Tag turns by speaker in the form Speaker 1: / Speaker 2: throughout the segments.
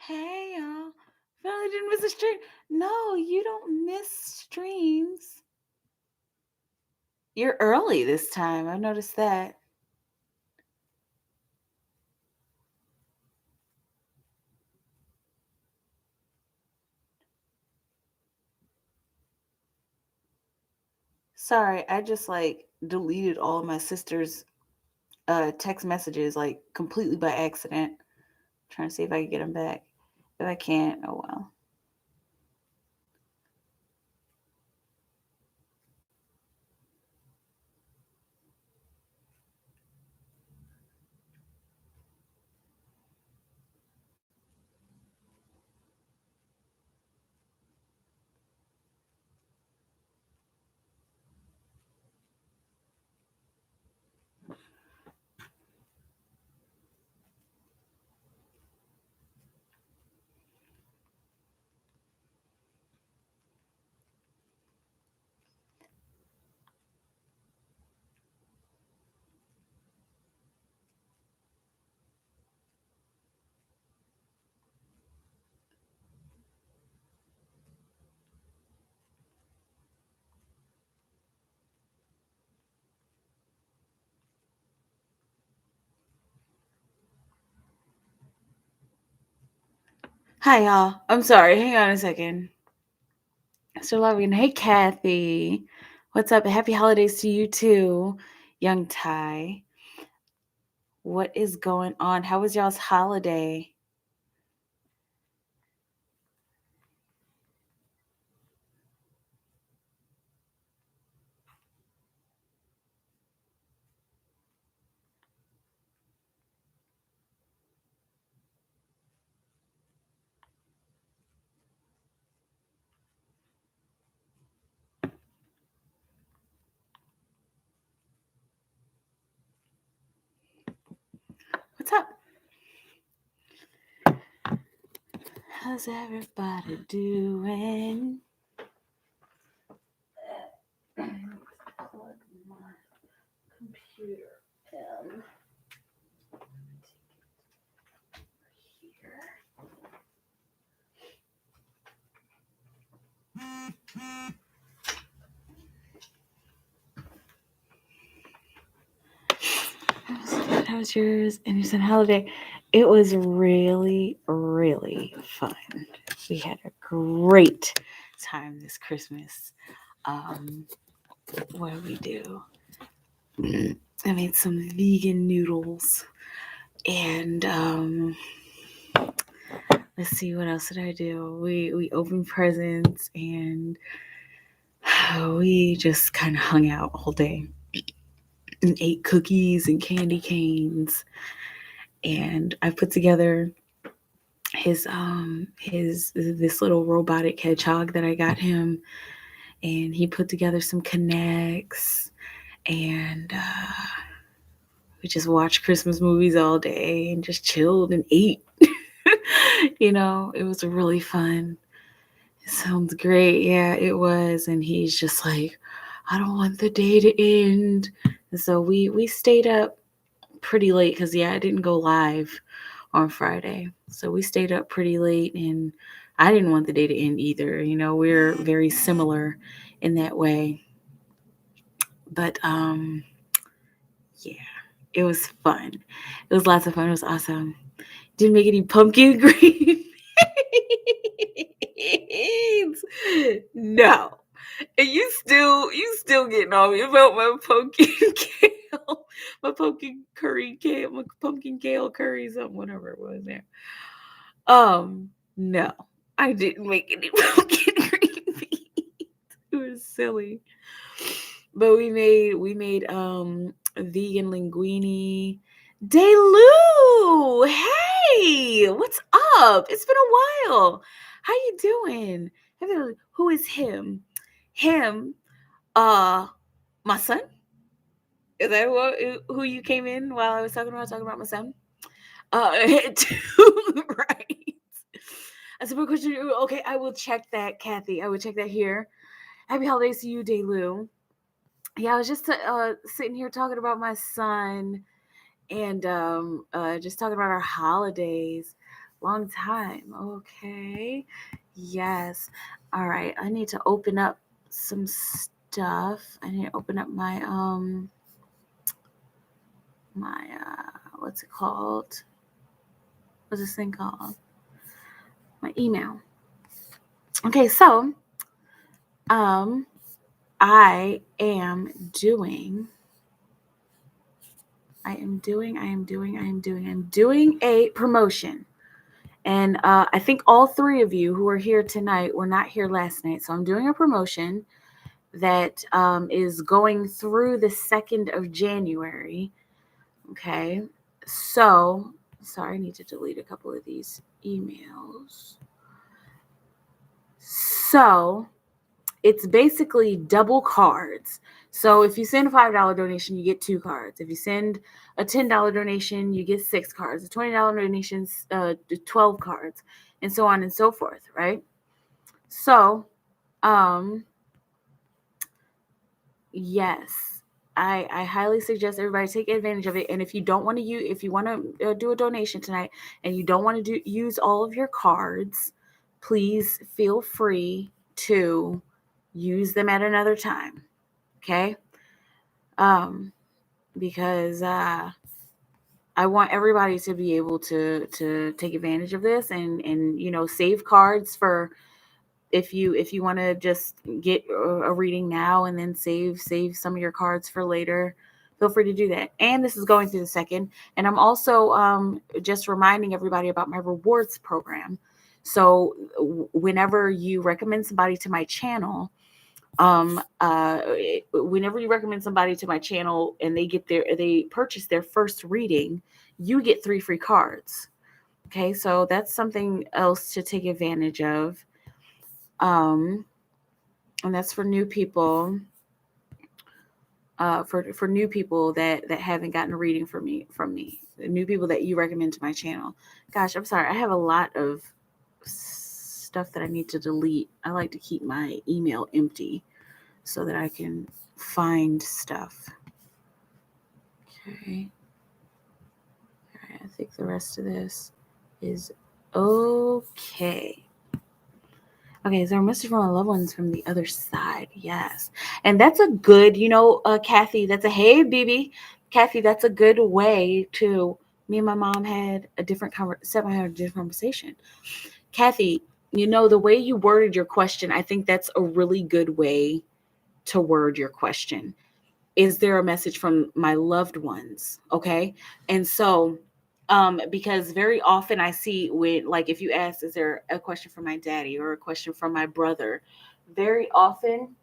Speaker 1: Hey, y'all. Finally didn't miss a stream. No, you don't miss streams. You're early this time. I've noticed that. Sorry, I just deleted all of my sister's text messages completely by accident. Trying to see if I can get them back. If I can't, oh well. Hi, y'all. I'm sorry. Hang on a second. Still loving. Hey, Kathy. What's up? Happy holidays to you too, young Ty. What is going on? How was y'all's holiday? What's up? How's everybody doing? Plug my computer in. Here. How was yours and your son holiday? It was really, really fun. We had a great time this Christmas. What did we do? I made some vegan noodles and let's see, what else did I do? We opened presents and we just kind of hung out all day and ate cookies and candy canes. And I put together his this little robotic hedgehog that I got him, and he put together some Connects, and we just watched Christmas movies all day and just chilled and ate. It was really fun. It sounds great. Yeah, it was. And he's just like, I don't want the day to end. And so we stayed up pretty late because I didn't go live on Friday. So we stayed up pretty late, and I didn't want the day to end either. We're very similar in that way. But yeah, it was fun. It was lots of fun. It was awesome. Didn't make any pumpkin green beans. No. And you still getting on me about my pumpkin kale, my pumpkin curry kale, my pumpkin kale curry, something, whatever it was there. No, I didn't make any pumpkin green beans. It was silly. But we made vegan linguine. Delu, hey, what's up? It's been a while. How you doing? Who is him? Him, my son. Is that who you came in while I was talking about my son? Right. That's a good question. Okay, I will check that, Kathy. I will check that here. Happy holidays to you, Delu. Yeah, I was just sitting here talking about my son and just talking about our holidays. Long time. Okay. Yes. All right. I need to open up some stuff. I need to open up my what's it called? What's this thing called? My email. Okay, so I am doing a promotion. And I think all three of you who are here tonight were not here last night. So I'm doing a promotion that is going through the 2nd of January. Okay. So, sorry, I need to delete a couple of these emails. So, it's basically double cards. So if you send a $5 donation, you get 2 cards. If you send a $10 donation, you get 6 cards. A $20 donation, 12 cards, and so on and so forth, right? So, yes, I highly suggest everybody take advantage of it. And if you don't want to if you want to do a donation tonight and you don't want to use all of your cards, please feel free to use them at another time. Okay. Because I want everybody to be able to take advantage of this and save cards for if you want to just get a reading now and then save some of your cards for later. Feel free to do that. And this is going through the 2nd, and I'm also just reminding everybody about my rewards program. So whenever you recommend somebody to my channel, whenever you recommend somebody to my channel and they purchase their first reading, you get 3 free cards. Okay, so that's something else to take advantage of. And that's for new people. For new people that haven't gotten a reading from me, the new people that you recommend to my channel. Gosh, I'm sorry, I have a lot of stuff that I need to delete. I like to keep my email empty so that I can find stuff. Okay. All right, I think the rest of this is okay. Okay, is there a message from my loved ones from the other side? Yes. And that's a good, Kathy, that's a, hey, BB. Kathy, that's a good way to, me and my mom had a different conversation. Kathy, the way you worded your question, I think that's a really good way to word your question. Is there a message from my loved ones? Okay. And so, because very often I see when, like, if you ask, is there a question from my daddy or a question from my brother? Very often,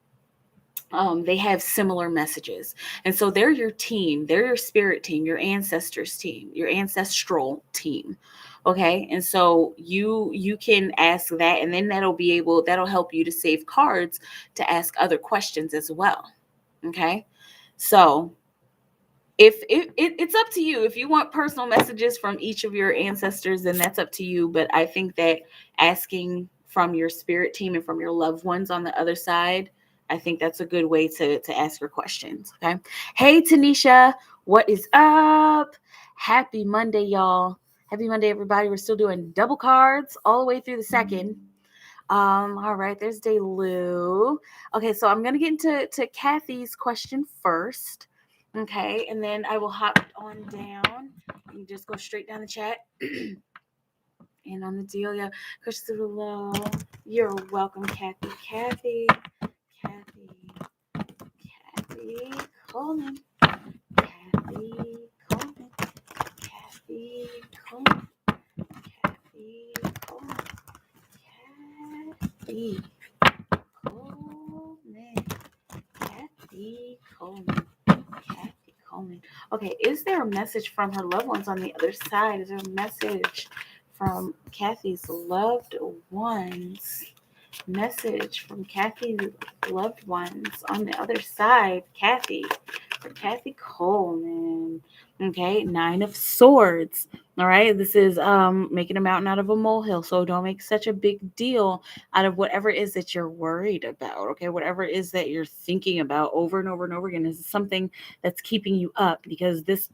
Speaker 1: they have similar messages. And so they're your team, they're your spirit team, your ancestors team, your ancestral team. Okay. And so you can ask that, and then that'll help you to save cards to ask other questions as well. Okay. So if it's up to you. If you want personal messages from each of your ancestors, then that's up to you. But I think that asking from your spirit team and from your loved ones on the other side, I think that's a good way to ask your questions. Okay. Hey, Tanisha, what is up? Happy Monday, y'all. Happy Monday, everybody. We're still doing double cards all the way through the 2nd. All right, there's Delu. Okay, so I'm gonna get into Kathy's question first. Okay, and then I will hop on down and just go straight down the chat. And on the deal, yeah, Christopher below. You're welcome, Kathy. Kathy Coleman. Kathy Coleman. Kathy Coleman. Kathy Coleman. Kathy Coleman. Kathy Coleman. Kathy Coleman. Okay, is there a message from her loved ones on the other side? Is there a message from Kathy's loved ones? Message from Kathy's loved ones on the other side. Kathy. For Kathy Coleman. Okay, 9 of Swords. All right, this is making a mountain out of a molehill. So don't make such a big deal out of whatever it is that you're worried about. Okay, whatever it is that you're thinking about over and over and over again. This is something that's keeping you up, because this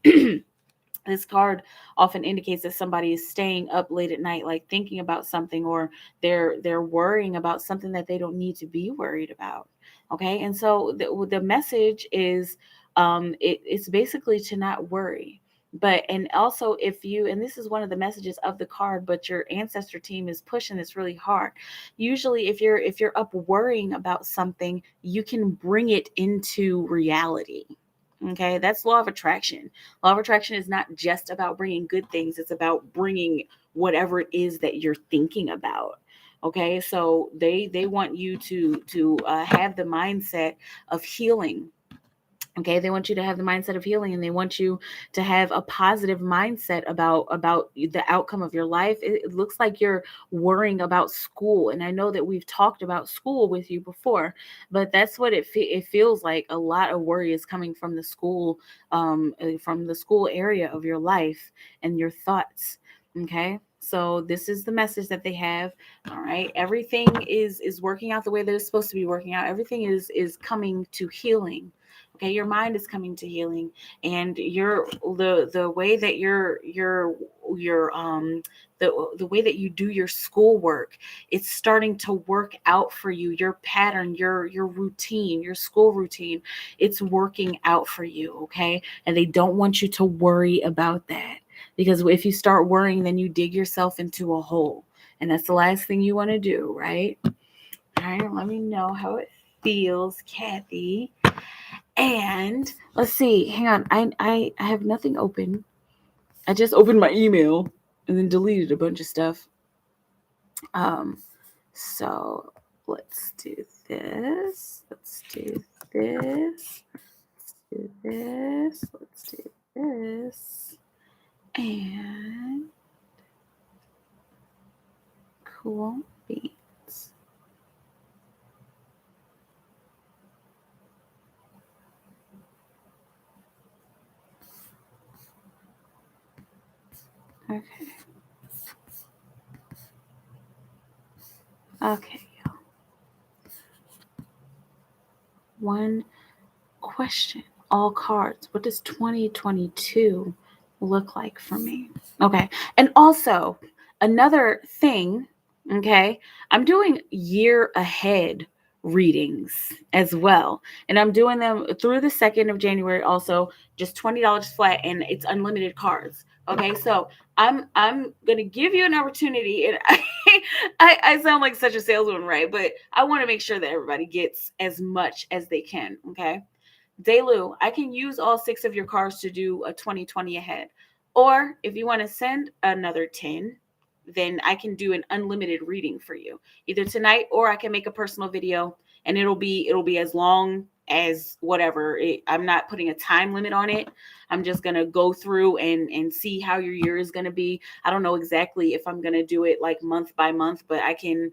Speaker 1: This card often indicates that somebody is staying up late at night, like thinking about something, or they're worrying about something that they don't need to be worried about. Okay, and so the message is, it's basically to not worry. But and also, if you, and this is one of the messages of the card, but your ancestor team is pushing this really hard. Usually, if you're up worrying about something, you can bring it into reality. Okay, that's law of attraction. Law of attraction is not just about bringing good things, it's about bringing whatever it is that you're thinking about. Okay, so they want you to have the mindset of healing. Okay, they want you to have the mindset of healing, and they want you to have a positive mindset about the outcome of your life. It looks like you're worrying about school, and I know that we've talked about school with you before, but that's what it feels like. A lot of worry is coming from the school area of your life and your thoughts. Okay, so this is the message that they have. All right, everything is working out the way that it's supposed to be working out. Everything is coming to healing. Okay, your mind is coming to healing, and the way that the way that you do your schoolwork, it's starting to work out for you. Your pattern, your routine, your school routine, it's working out for you. Okay, and they don't want you to worry about that, because if you start worrying, then you dig yourself into a hole, and that's the last thing you want to do, right? All right, let me know how it feels, Kathy. And let's see, hang on. I have nothing open. I just opened my email and then deleted a bunch of stuff. Um, so let's do this. Let's do this. Let's do this. Let's do this. And cool beans. Okay. Okay, y'all. One question. All cards. What does 2022 look like for me? Okay. And also, another thing, okay, I'm doing year ahead readings as well. And I'm doing them through the 2nd of January also, just $20 flat, and it's unlimited cards. Okay, so I'm gonna give you an opportunity, and I sound like such a salesman, right? But I want to make sure that everybody gets as much as they can. Okay, Delu, I can use all 6 of your cards to do a 2020 ahead. Or if you want to send another 10, then I can do an unlimited reading for you, either tonight, or I can make a personal video, and it'll be as long as whatever. I'm not putting a time limit on it. I'm just going to go through and see how your year is going to be. I don't know exactly if I'm going to do it like month by month, but I can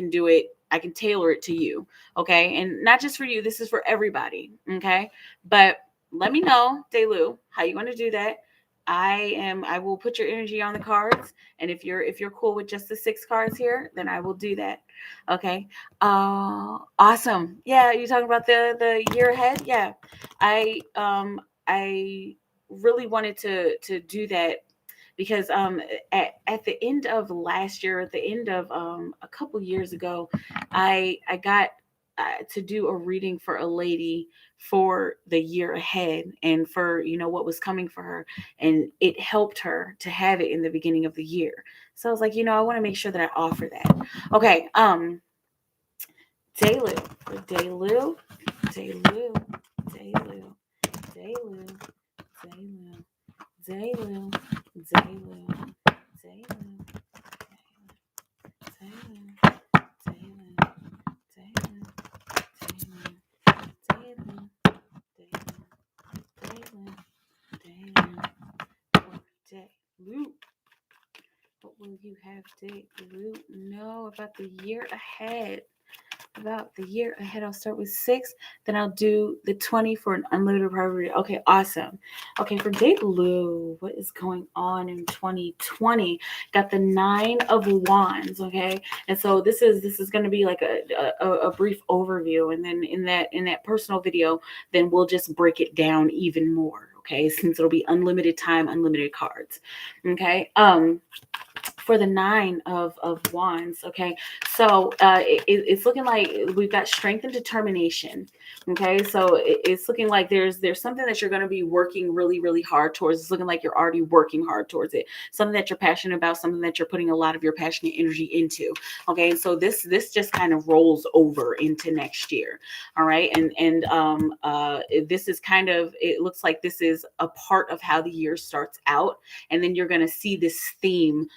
Speaker 1: do it. I can tailor it to you. Okay. And not just for you, this is for everybody. Okay. But let me know, Delu, how you want to do that. I will put your energy on the cards. And if you're cool with just the 6 cards here, then I will do that. Okay. Awesome. Yeah, you talking about the year ahead? Yeah. I really wanted to do that because at the end of last year, at the end of a couple years ago, I got to do a reading for a lady for the year ahead, and for what was coming for her, and it helped her to have it in the beginning of the year. So I was like, I want to make sure that I offer that. Okay, Delu, Delu, Delu, Delu, Delu, Delu, Delu, Delu, Delu, what will you have, Delu? Know about the year ahead. About the year ahead. I'll start with 6, then I'll do the 20 for an unlimited private reading. Okay, awesome. Okay, for Delu, what is going on in 2020? Got the 9 of Wands. Okay, and so this is going to be like a brief overview, and then in that personal video, then we'll just break it down even more. okay, since it'll be unlimited time, unlimited cards. Okay. For the nine of wands, okay, so it's looking like we've got strength and determination. Okay, so it's looking like there's something that you're going to be working really, really hard towards. It's looking like you're already working hard towards it, something that you're passionate about, something that you're putting a lot of your passionate energy into. Okay, and so this just kind of rolls over into next year. All right, and this is kind of, it looks like this is a part of how the year starts out, and then you're going to see this theme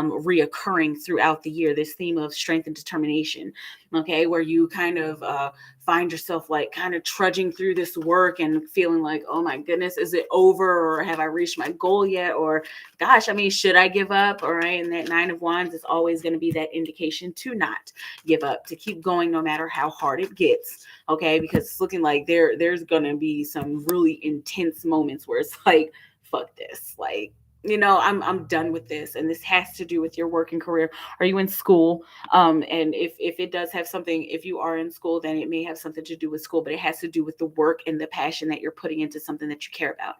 Speaker 1: reoccurring throughout the year, this theme of strength and determination. Okay, where you kind of find yourself like kind of trudging through this work and feeling like, oh my goodness, is it over, or have I reached my goal yet, or gosh, I mean, should I give up? All right, and that nine of wands is always going to be that indication to not give up, to keep going no matter how hard it gets. Okay, because it's looking like there's going to be some really intense moments where it's like, fuck this, like, I'm done with this. And this has to do with your working career. Are you in school? And if it does have something, if you are in school, then it may have something to do with school, but it has to do with the work and the passion that you're putting into something that you care about.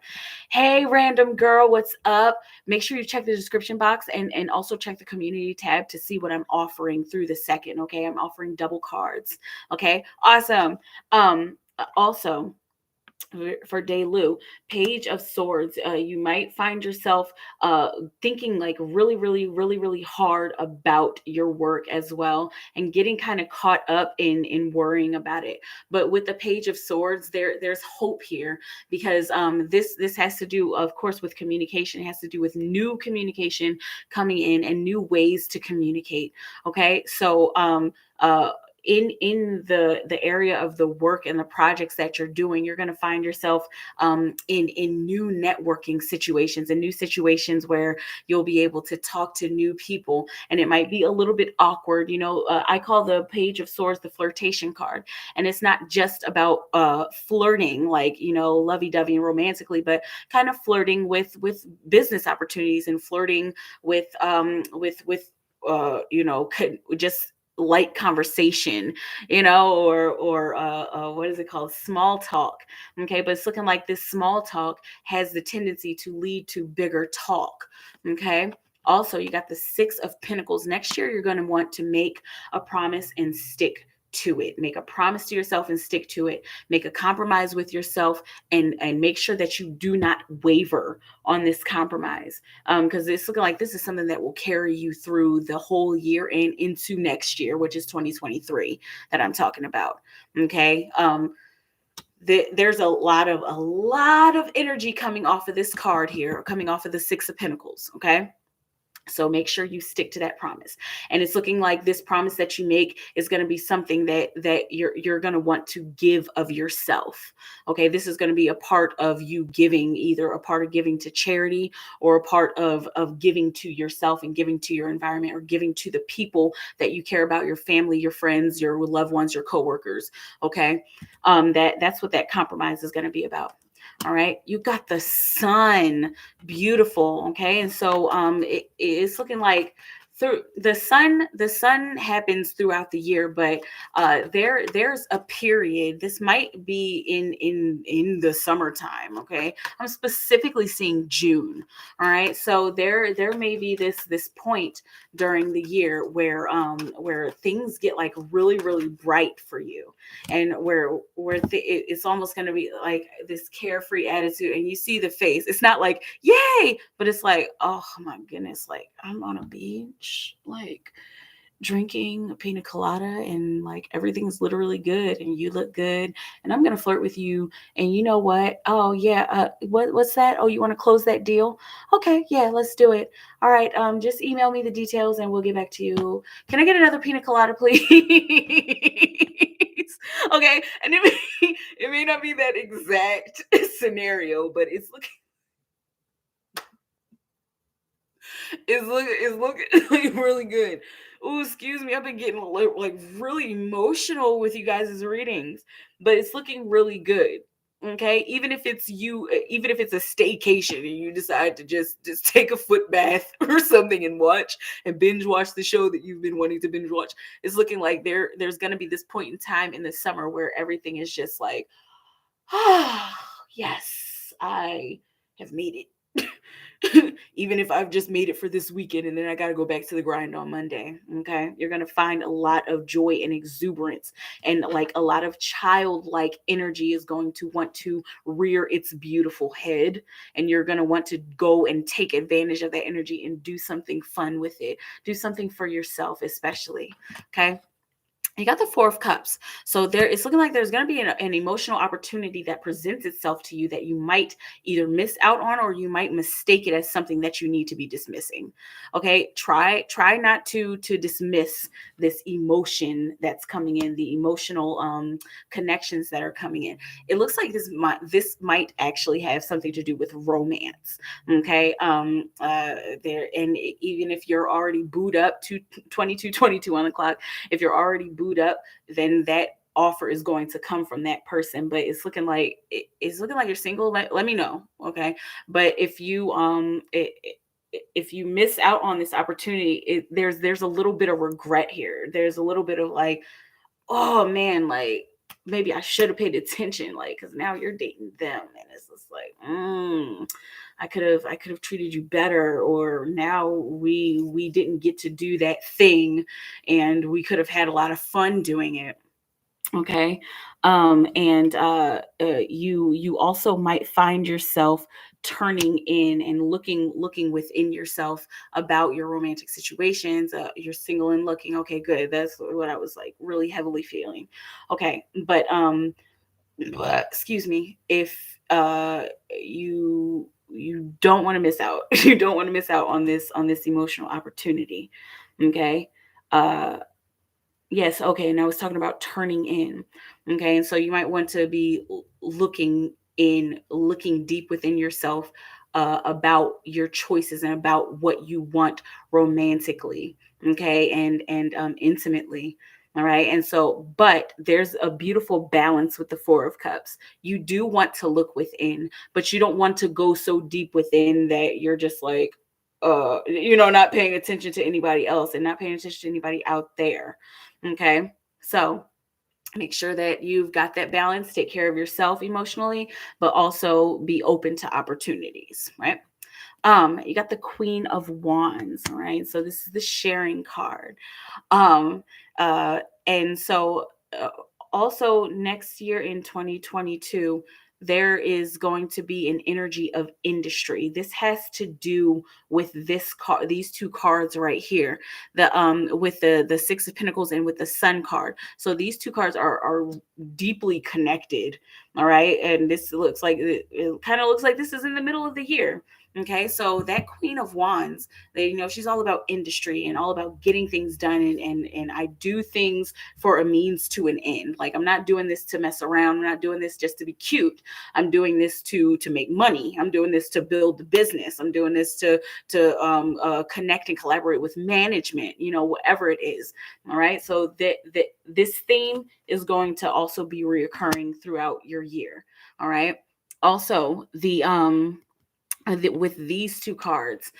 Speaker 1: Hey, random girl, what's up? Make sure you check the description box and also check the community tab to see what I'm offering through the second. Okay, I'm offering double cards. Okay, awesome. Also, for Delu, Page of Swords, you might find yourself thinking like really, really, really, really hard about your work as well, and getting kind of caught up in worrying about it. But with the Page of Swords, there's hope here, because this has to do, of course, with communication. It has to do with new communication coming in and new ways to communicate. Okay, so in the area of the work and the projects that you're doing, you're going to find yourself in new networking situations, and new situations where you'll be able to talk to new people, and it might be a little bit awkward. I call the Page of Swords the flirtation card, and it's not just about flirting, like, lovey-dovey and romantically, but kind of flirting with business opportunities, and flirting with just light conversation, or what is it called? Small talk. Okay, but it's looking like this small talk has the tendency to lead to bigger talk. Okay. Also, you got the Six of Pentacles. Next year, you're going to want to make a promise and stick to it. Make a promise to yourself and stick to it. Make a compromise with yourself, and make sure that you do not waver on this compromise, because it's looking like this is something that will carry you through the whole year and into next year, which is 2023 that I'm talking about. Okay. There's a lot of energy coming off of this card here, coming off of the Six of Pentacles. Okay. So make sure you stick to that promise. And it's looking like this promise that you make is going to be something that you're going to want to give of yourself. Okay, this is going to be a part of you giving, either a part of giving to charity, or a part of giving to yourself and giving to your environment, or giving to the people that you care about, your family, your friends, your loved ones, your coworkers. Okay, that's what that compromise is going to be about. All right, you got the sun, beautiful. Okay, and so it's looking like through the sun happens throughout the year, but there's a period. This might be in the summertime. Okay, I'm specifically seeing June. All right, so there may be this point during the year where things get like really, really bright for you, and where it's almost going to be like this carefree attitude, and you see the face. It's not like yay, but it's like, oh my goodness, like I'm on a beach, like drinking a pina colada, and like everything's literally good, and you look good, and I'm gonna flirt with you. And you know what? Oh yeah, what's that? Oh, you want to close that deal? Okay, yeah, let's do it. All right, just email me the details and we'll get back to you. Can I get another pina colada, please? Okay, and it may not be that exact scenario, but it's looking like really good. Oh, excuse me, I've been getting like really emotional with you guys' readings, but it's looking really good. Okay, even if it's a staycation and you decide to just take a foot bath or something and binge watch the show that you've been wanting to binge watch, it's looking like there's going to be this point in time in the summer where everything is just like, oh yes, I have made it. Even if I've just made it for this weekend and then I got to go back to the grind on Monday. Okay. You're going to find a lot of joy and exuberance, and like a lot of childlike energy is going to want to rear its beautiful head. And you're going to want to go and take advantage of that energy and do something fun with it. Do something for yourself, especially. Okay. You got the Four of Cups. So it's looking like there's going to be an emotional opportunity that presents itself to you that you might either miss out on, or you might mistake it as something that you need to be dismissing. Okay. Try not to dismiss this emotion that's coming in, the emotional connections that are coming in. It looks like this might actually have something to do with romance. Okay. There, and even if you're already booed up to 22 on the clock, if you're already booed up, then that offer is going to come from that person. But it's looking like you're single. Let me know. Okay. But if you if you miss out on this opportunity, there's a little bit of regret here. There's a little bit of like, oh man, like maybe I should have paid attention, like, because now you're dating them, and it's just like, I could have treated you better, or now we didn't get to do that thing, and we could have had a lot of fun doing it. Okay. And you also might find yourself turning in and looking within yourself about your romantic situations. You're single and looking. Okay, good. That's what I was like really heavily feeling. Okay. But excuse me, if you don't want to miss out. You don't want to miss out on this emotional opportunity. Okay. Yes, okay. And I was talking about turning in. Okay. And so you might want to be looking deep within yourself about your choices and about what you want romantically. Okay. And intimately. All right. And so, but there's a beautiful balance with the Four of Cups. You do want to look within, but you don't want to go so deep within that you're just like, not paying attention to anybody else and not paying attention to anybody out there. Okay. So make sure that you've got that balance, take care of yourself emotionally, but also be open to opportunities, right? You got the Queen of Wands, right? So this is the sharing card. Um, and so also next year in 2022, there is going to be an energy of industry. This has to do with these two cards right here, with the Six of Pentacles and with the Sun card. So these two cards are deeply connected. All right, and this looks like it kind of looks like this is in the middle of the year. Okay, so that Queen of Wands, she's all about industry and all about getting things done, and I do things for a means to an end. Like, I'm not doing this to mess around. I'm not doing this just to be cute. I'm doing this to make money. I'm doing this to build the business. I'm doing this to connect and collaborate with management. Whatever it is. All right. So this theme is going to also be reoccurring throughout your year. All right. Also, with these two cards,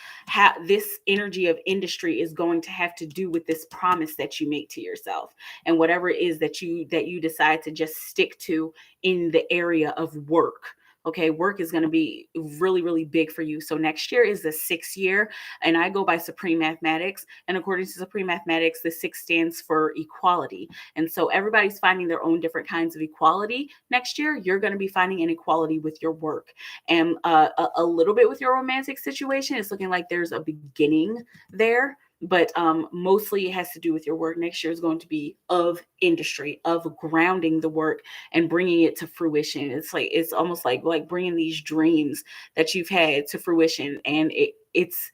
Speaker 1: this energy of industry is going to have to do with this promise that you make to yourself, and whatever it is that you decide to just stick to in the area of work. Okay, work is going to be really, really big for you. So next year is the 6th year, and I go by Supreme Mathematics. And according to Supreme Mathematics, the 6 stands for equality. And so everybody's finding their own different kinds of equality. Next year, you're going to be finding an equality with your work, and a little bit with your romantic situation. It's looking like there's a beginning there, but mostly it has to do with your work. Next year is going to be of industry, of grounding the work and bringing it to fruition. It's almost like bringing these dreams that you've had to fruition, and it's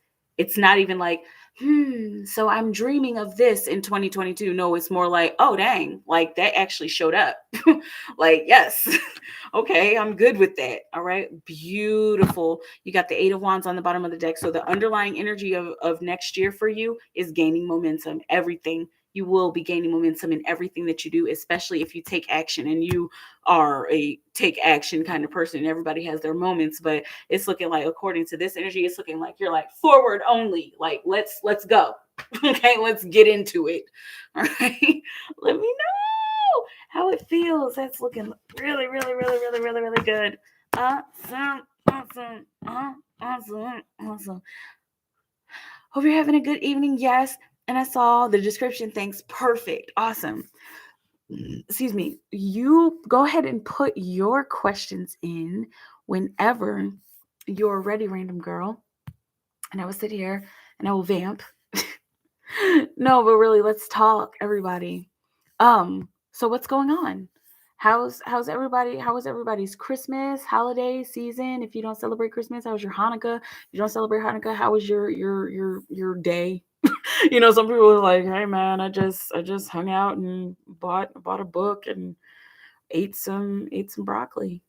Speaker 1: not even like, so I'm dreaming of this in 2022. No, it's more like, oh dang, like that actually showed up. Like, yes. Okay, I'm good with that. All right, beautiful. You got the Eight of Wands on the bottom of the deck. So the underlying energy of next year for you is gaining momentum. Everything. You will be gaining momentum in everything that you do, especially if you take action, and you are a take action kind of person. Everybody has their moments, but it's looking like, according to this energy, it's looking like you're like forward only. Like, let's go. Okay, let's get into it. All right. Let me know how it feels. That's looking really, really, really, really, really, really good. Awesome. Awesome. Hope you're having a good evening. Yes. And I saw the description. Thanks. Perfect. Awesome. Excuse me. You go ahead and put your questions in whenever you're ready, random girl. And I will sit here and I will vamp. No, but really, let's talk, everybody. So what's going on? How's everybody? How was everybody's Christmas holiday season? If you don't celebrate Christmas, how was your Hanukkah? If you don't celebrate Hanukkah, how was your day? Some people are like, "Hey man, I just hung out and bought a book and ate some broccoli."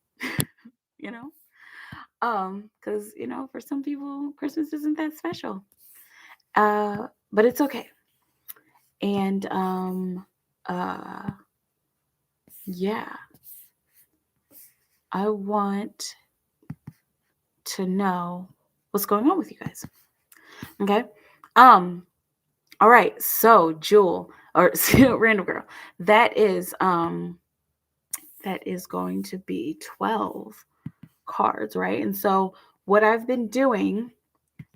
Speaker 1: you know, because for some people, Christmas isn't that special. But it's okay. And yeah, I want to know what's going on with you guys. Okay. All right. So Jewel or random girl, that is going to be 12 cards, right? And so what I've been doing,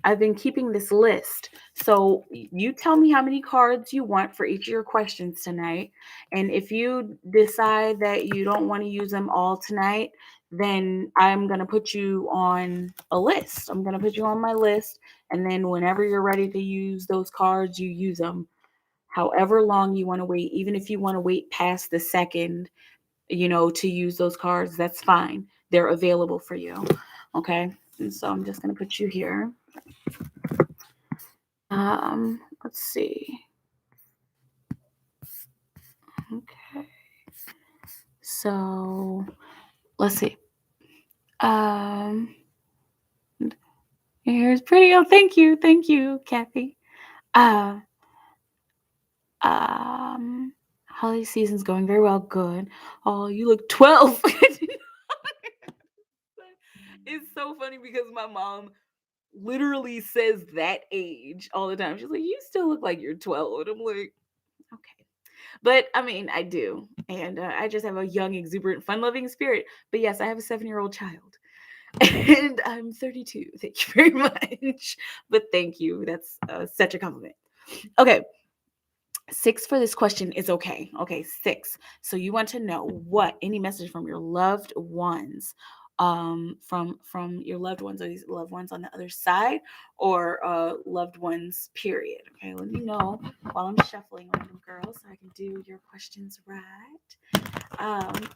Speaker 1: I've been keeping this list. So you tell me how many cards you want for each of your questions tonight. And if you decide that you don't want to use them all tonight, then I'm going to put you on a list. I'm going to put you on my list. And then whenever you're ready to use those cards, you use them. However long you want to wait, even if you want to wait past the second, to use those cards, that's fine. They're available for you. Okay. And so I'm just going to put you here. Let's see. Okay. So let's see. Here's pretty. Oh, thank you, Kathy. Holiday season's going very well. Good. Oh, you look 12. It's so funny because my mom literally says that age all the time. She's like, "You still look like you're 12." And I'm like, okay. But I mean, I do. And I just have a young, exuberant, fun loving spirit. But yes, I have a 7-year-old child. And I'm 32. Thank you very much. But thank you. That's such a compliment. Okay. 6 for this question is okay. Okay, 6. So you want to know what any message from your loved ones, from your loved ones, or these loved ones on the other side, or loved ones, period. Okay, let me know while I'm shuffling, random girl, so I can do your questions right.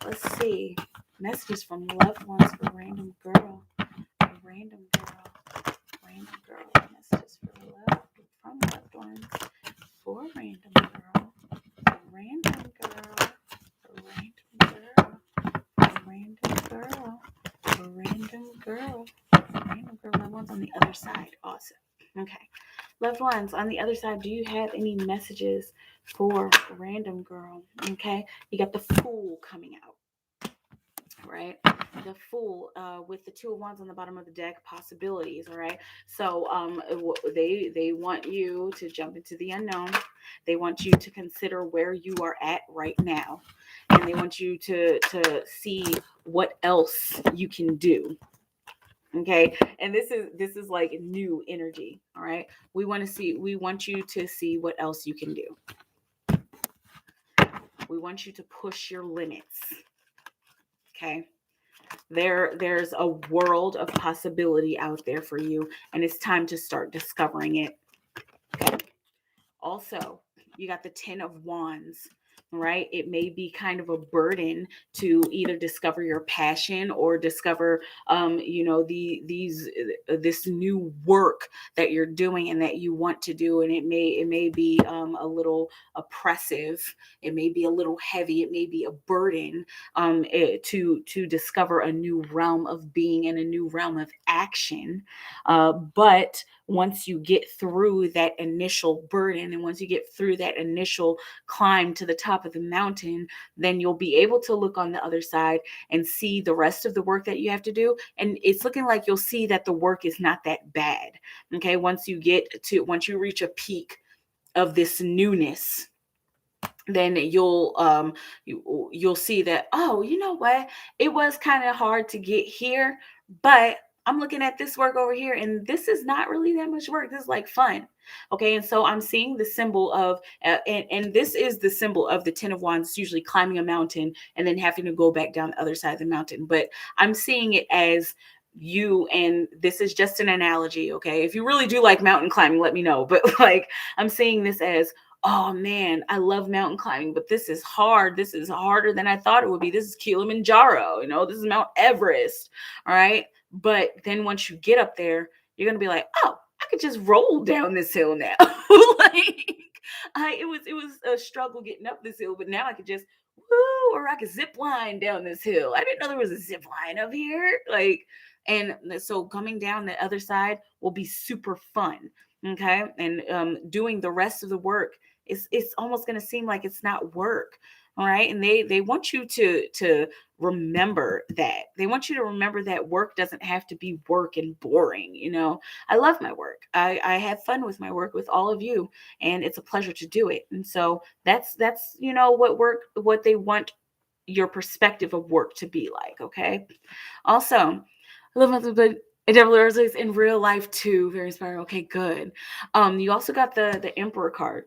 Speaker 1: Let's see. Messages from loved ones for random girl. Random girl. Random girl. Messages from loved ones for random girl. Random girl. Random girl. Random girl. Random girl. Random girl. Loved ones on the other side. Awesome. Okay. Loved ones on the other side, do you have any messages for random girl? Okay. You got the Fool coming out. Right, the Fool with the 2 of Wands on the bottom of the deck, possibilities. All right, so they want you to jump into the unknown. They want you to consider where you are at right now, and they want you to see what else you can do. Okay, and this is like new energy. All right, we want you to see what else you can do. We want you to push your limits. Okay, there's a world of possibility out there for you, and it's time to start discovering it. Okay. Also, you got the 10 of Wands, right? It may be kind of a burden to either discover your passion or discover this new work that you're doing and that you want to do, and it may be a little oppressive, it may be a little heavy, it may be a burden to discover a new realm of being and a new realm of action, but once you get through that initial burden and once you get through that initial climb to the top of the mountain, then you'll be able to look on the other side and see the rest of the work that you have to do. And it's looking like you'll see that the work is not that bad. Okay. Once you reach a peak of this newness, then you'll see that, oh, you know what? It was kind of hard to get here, but I'm looking at this work over here, and this is not really that much work. This is like fun. Okay. And so I'm seeing the symbol of, and this is the symbol of the 10 of Wands, usually climbing a mountain and then having to go back down the other side of the mountain. But I'm seeing it as you, and this is just an analogy. Okay. If you really do like mountain climbing, let me know. But like, I'm seeing this as, oh man, I love mountain climbing, but this is hard. This is harder than I thought it would be. This is Kilimanjaro, this is Mount Everest. All right. But then once you get up there, you're going to be like, oh, I could just roll down this hill now. Like, it was a struggle getting up this hill, but now I could just woo, or I could zip line down this hill. I didn't know there was a zip line up here. Like, and so coming down the other side will be super fun. Okay. And doing the rest of the work, it's almost going to seem like it's not work. All right. And they want you to remember that. They want you to remember that work doesn't have to be work and boring. I love my work. I have fun with my work with all of you, and it's a pleasure to do it. And so that's what they want your perspective of work to be like. Okay. Also, I love my Devil in real life too. Very inspiring. Okay, good. You also got the Emperor card.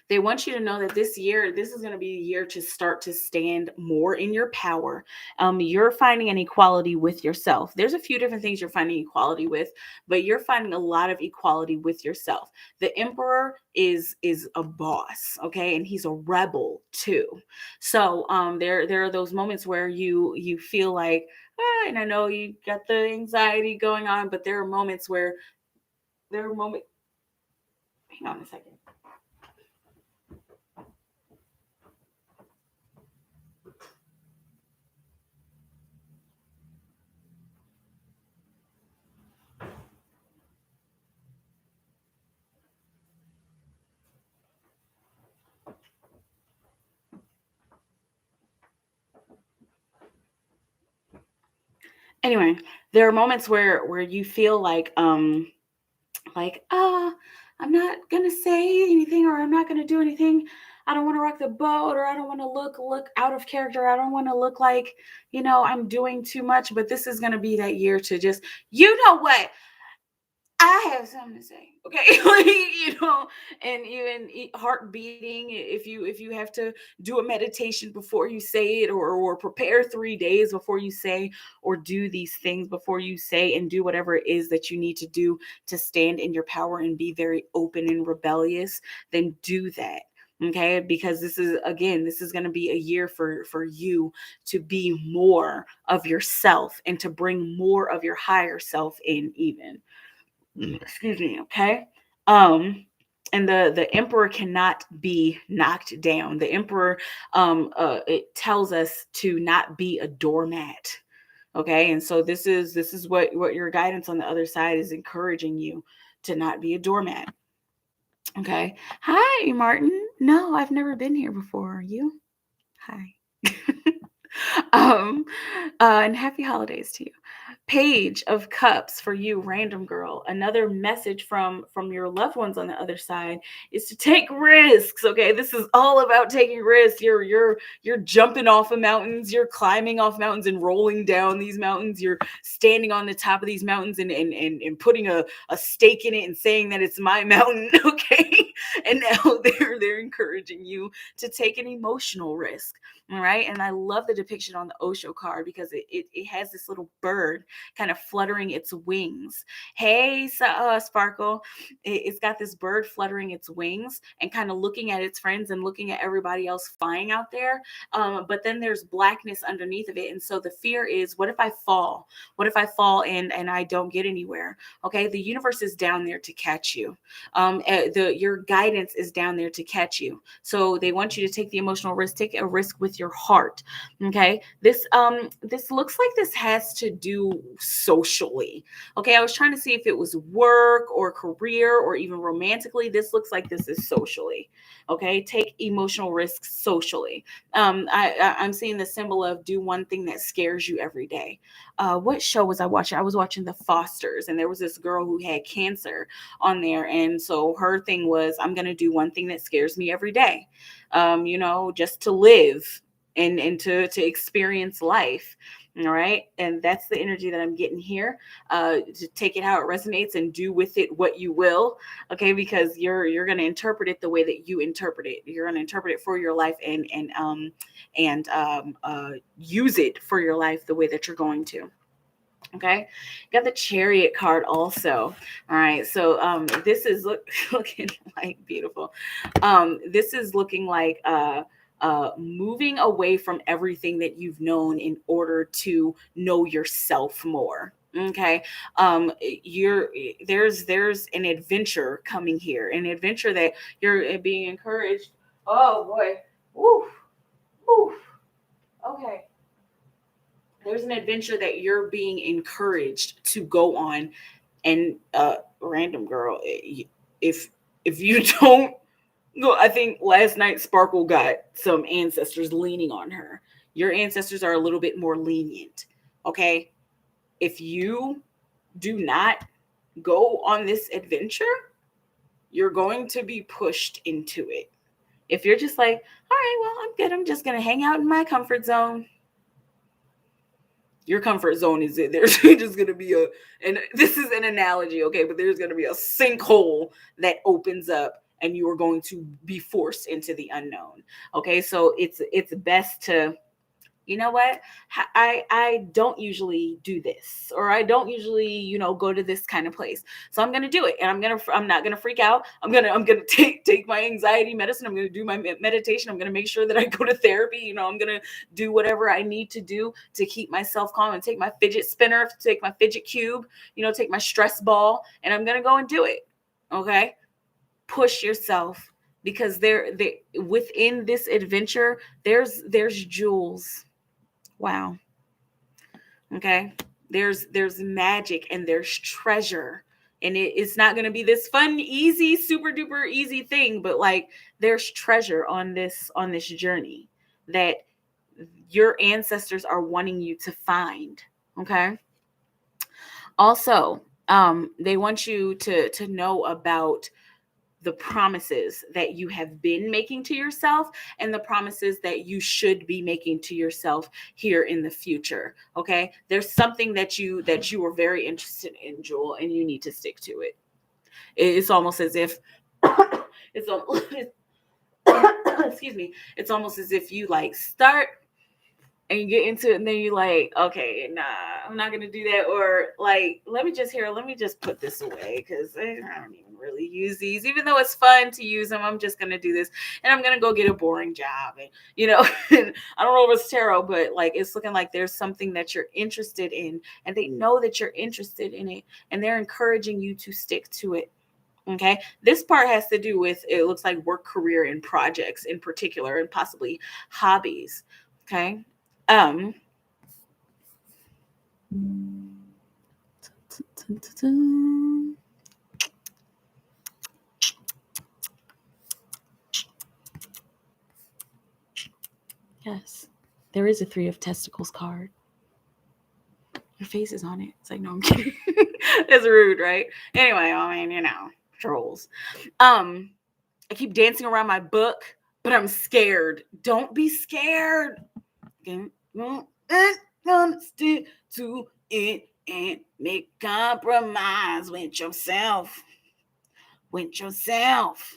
Speaker 1: They want you to know that this year, this is going to be a year to start to stand more in your power. You're finding an equality with yourself. There's a few different things you're finding equality with, but you're finding a lot of equality with yourself. The Emperor is a boss, okay, and he's a rebel too. So there are those moments where you feel like, and I know you got the anxiety going on, but there are moments where there are moments. Hang on a second. Anyway, there are moments where you feel like I'm not gonna say anything, or I'm not gonna do anything. I don't want to rock the boat, or I don't want to look out of character. I don't want to look like I'm doing too much. But this is gonna be that year to just, what, I have something to say, okay? Like, and even heart beating. If you have to do a meditation before you say it, or prepare 3 days before you say or do these things before you say and do whatever it is that you need to do to stand in your power and be very open and rebellious, then do that. Okay, because this is going to be a year for you to be more of yourself and to bring more of your higher self in, even. Excuse me. Okay. And the emperor cannot be knocked down. The emperor, it tells us to not be a doormat. Okay. And so this is what your guidance on the other side is encouraging you to not be a doormat. Okay. Hi, Martin. No, I've never been here before. You? Hi. um and happy holidays to you. Page of Cups for you, random girl. Another message from your loved ones on the other side is to take risks. Okay, this is all about taking risks. You're jumping off of mountains, you're climbing off mountains and rolling down these mountains, you're standing on the top of these mountains and putting a stake in it and saying that it's my mountain. Okay. And now they're encouraging you to take an emotional risk. All right. And I love the depiction on the Osho card because it has this little bird kind of fluttering its wings. Hey, Sparkle. It's got this bird fluttering its wings and kind of looking at its friends and looking at everybody else flying out there. But then there's blackness underneath of it. And so the fear is, what if I fall? What if I fall and I don't get anywhere? Okay. The universe is down there to catch you. Your guidance is down there to catch you. So they want you to take the emotional risk, take a risk with your heart. Okay. This looks like this has to do socially. Okay. I was trying to see if it was work or career or even romantically. This looks like this is socially. Okay. Take emotional risks socially. I'm seeing the symbol of do one thing that scares you every day. What show was I watching? I was watching The Fosters, and there was this girl who had cancer on there. And so her thing was, I'm going to do one thing that scares me every day, just to live. and to experience life. All right. And that's the energy that I'm getting here. To take it how it resonates and do with it what you will. Okay, because you're gonna interpret it the way that you interpret it. You're gonna interpret it for your life and use it for your life the way that you're going to. Okay, got the Chariot card also. All right, so this is looking like beautiful. This is looking like moving away from everything that you've known in order to know yourself more. Okay, you're there's an adventure coming here, an adventure that you're being encouraged. Oh boy, woof, woof. Okay, there's an adventure that you're being encouraged to go on. And random girl, if you don't go, I think last night Sparkle got some ancestors leaning on her. Your ancestors are a little bit more lenient. Okay, if you do not go on this adventure, you're going to be pushed into it. If you're just like, all right, well, I'm good, I'm just gonna hang out in my comfort zone, your comfort zone is it. There's just going to be and this is an analogy, okay, but there's going to be a sinkhole that opens up and you are going to be forced into the unknown. Okay, so it's best to, you know what, I don't usually do this, or I don't usually, go to this kind of place, so I'm gonna do it, and I'm not gonna freak out. I'm gonna take my anxiety medicine. I'm gonna do my meditation. I'm gonna make sure that I go to therapy. I'm gonna do whatever I need to do to keep myself calm, and take my fidget spinner, take my fidget cube, take my stress ball, and I'm gonna go and do it. Okay, push yourself, because they within this adventure there's jewels. Wow. Okay. There's magic and there's treasure. And it's not going to be this fun, easy, super duper easy thing, but like there's treasure on this journey that your ancestors are wanting you to find. Okay. Also, they want you to know about the promises that you have been making to yourself and the promises that you should be making to yourself here in the future. Okay, there's something that you are very interested in, Jewel, and you need to stick to it. It's almost as if it's excuse me, it's almost as if you like start and you get into it and then you like, okay, nah, I'm not gonna do that, or like, let me just put this away because I don't even really use these, even though it's fun to use them. I'm just gonna do this, and I'm gonna go get a boring job, and and I don't know if it's tarot, but like it's looking like there's something that you're interested in, and they know that you're interested in it, and they're encouraging you to stick to it. Okay, this part has to do with, it looks like, work, career, and projects in particular, and possibly hobbies. Okay. Um, yes, there is a 3 of Testicles card. Your face is on it. It's like, no, I'm kidding. It's rude, right? Anyway, I mean, trolls. I keep dancing around my book, but I'm scared. Don't be scared. Stick to it and make compromise with yourself. With yourself.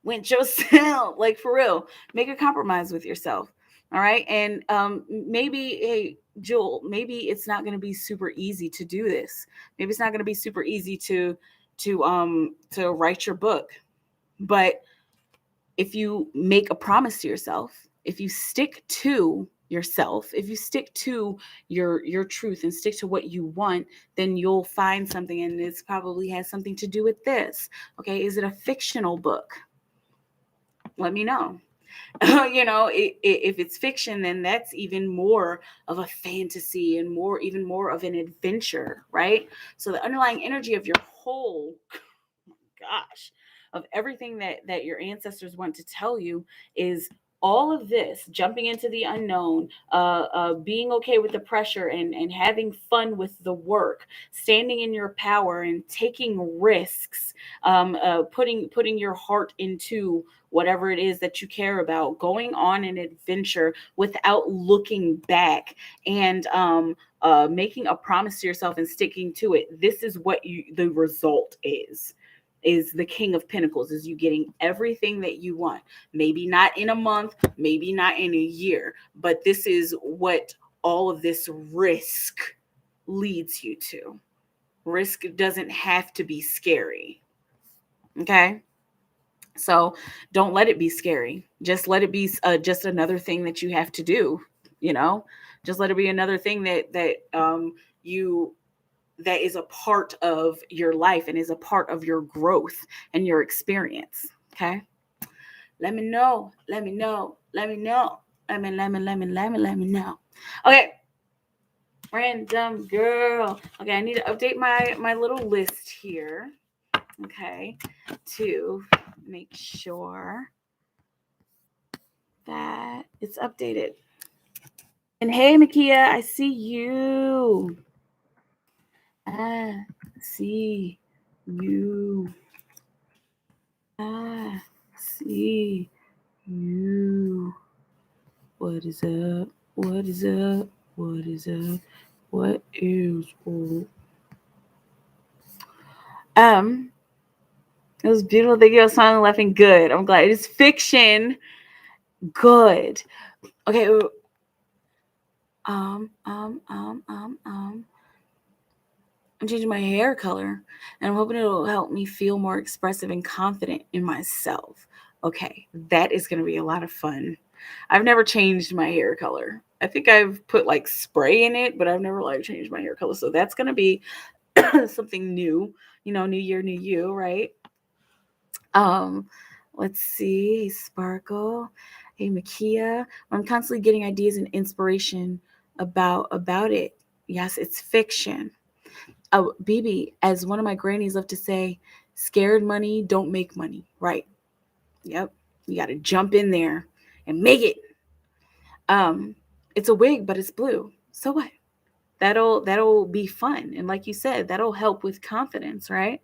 Speaker 1: Like, for real, make a compromise with yourself. All right. And maybe, hey, Jewel, maybe it's not going to be super easy to do this. Maybe it's not going to be super easy to write your book. But if you make a promise to yourself, if you stick to yourself, if you stick to your truth and stick to what you want, then you'll find something. And this probably has something to do with this. Okay. Is it a fictional book? Let me know. If it's fiction, then that's even more of a fantasy and even more of an adventure, right? So the underlying energy of your whole, gosh, of everything that your ancestors want to tell you is all of this: jumping into the unknown, being okay with the pressure, and having fun with the work, standing in your power and taking risks, putting your heart into whatever it is that you care about, going on an adventure without looking back, and making a promise to yourself and sticking to it. This is what the result is the King of Pentacles, is you getting everything that you want. Maybe not in a month, maybe not in a year, but this is what all of this risk leads you to. Risk doesn't have to be scary. Okay? So don't let it be scary. Just let it be just another thing that you have to do, you know? Just let it be another thing you that is a part of your life and is a part of your growth and your experience. Okay. Let me know. Let me know. Let me know. Let me know. Okay. Random girl. Okay. I need to update my little list here. Okay. To make sure that it's updated. And hey, Makia, I see you. I see you. I see you. What is up? What is up? What is up? What is up? It was beautiful. Thank you. I was smiling, laughing. Good. I'm glad. It is fiction. Good. Okay. I'm changing my hair color, and I'm hoping it'll help me feel more expressive and confident in myself. Okay, that is going to be a lot of fun. I've never changed my hair color. I think I've put like spray in it, but I've never like changed my hair color. So that's going to be something new. You know, new year, new you, right? Let's see. Sparkle. Hey, Makia. I'm constantly getting ideas and inspiration about it. Yes, it's fiction. Oh, BB, as one of my grannies love to say, scared money don't make money. Right. Yep. You got to jump in there and make it. It's a wig, but it's blue. So what? That'll be fun. And like you said, that'll help with confidence, right?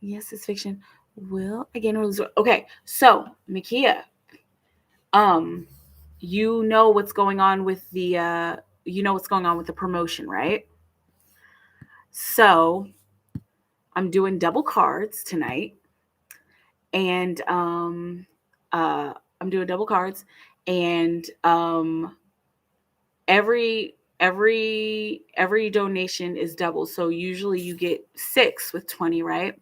Speaker 1: Yes, it's fiction. Will again or lose. Okay, so Makia, you know what's going on with the promotion, right? So I'm doing double cards tonight, and I'm doing double cards, and every donation is double. So usually you get 6 with 20, right?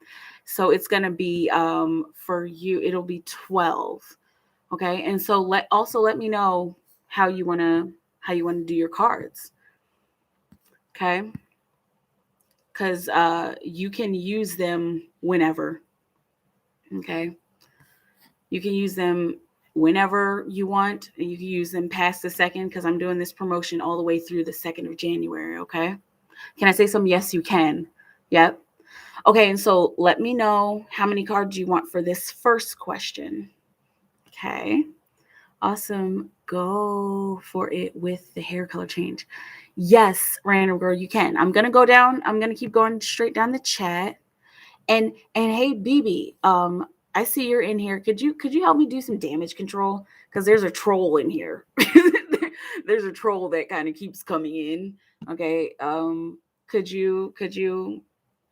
Speaker 1: So it's gonna be for you, it'll be 12. Okay, and so let me know how you wanna do your cards. Okay, because you can use them whenever. Okay, you can use them whenever you want. You can use them past the 2nd, because I'm doing this promotion all the way through the 2nd of January. Okay, can I say some? Yes, you can. Yep. Okay, and so let me know how many cards you want for this first question. Okay, awesome. Go for it with the hair color change. Yes, random girl, you can. I'm gonna go down. I'm gonna keep going straight down the chat. And hey, BB, I see you're in here. Could you help me do some damage control? Because there's a troll in here. There's a troll that kind of keeps coming in. Okay. Could you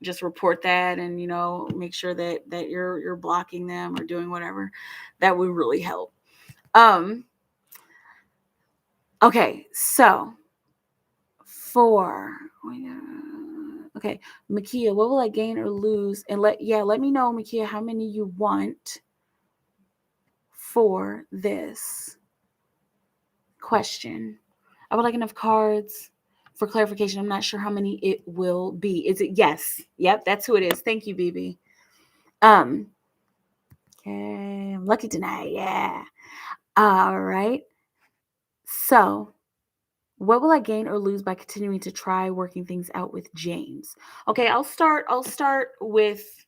Speaker 1: just report that, and make sure that you're blocking them or doing whatever? That would really help. Okay, so okay, Makia, what will I gain or lose? And let me know, Makia, how many you want for this question. I would like enough cards for clarification. I'm not sure how many it will be. Is it yes? Yep, that's who it is. Thank you, BB. Okay, I'm lucky tonight. Yeah. All right. So, what will I gain or lose by continuing to try working things out with James? Okay, I'll start with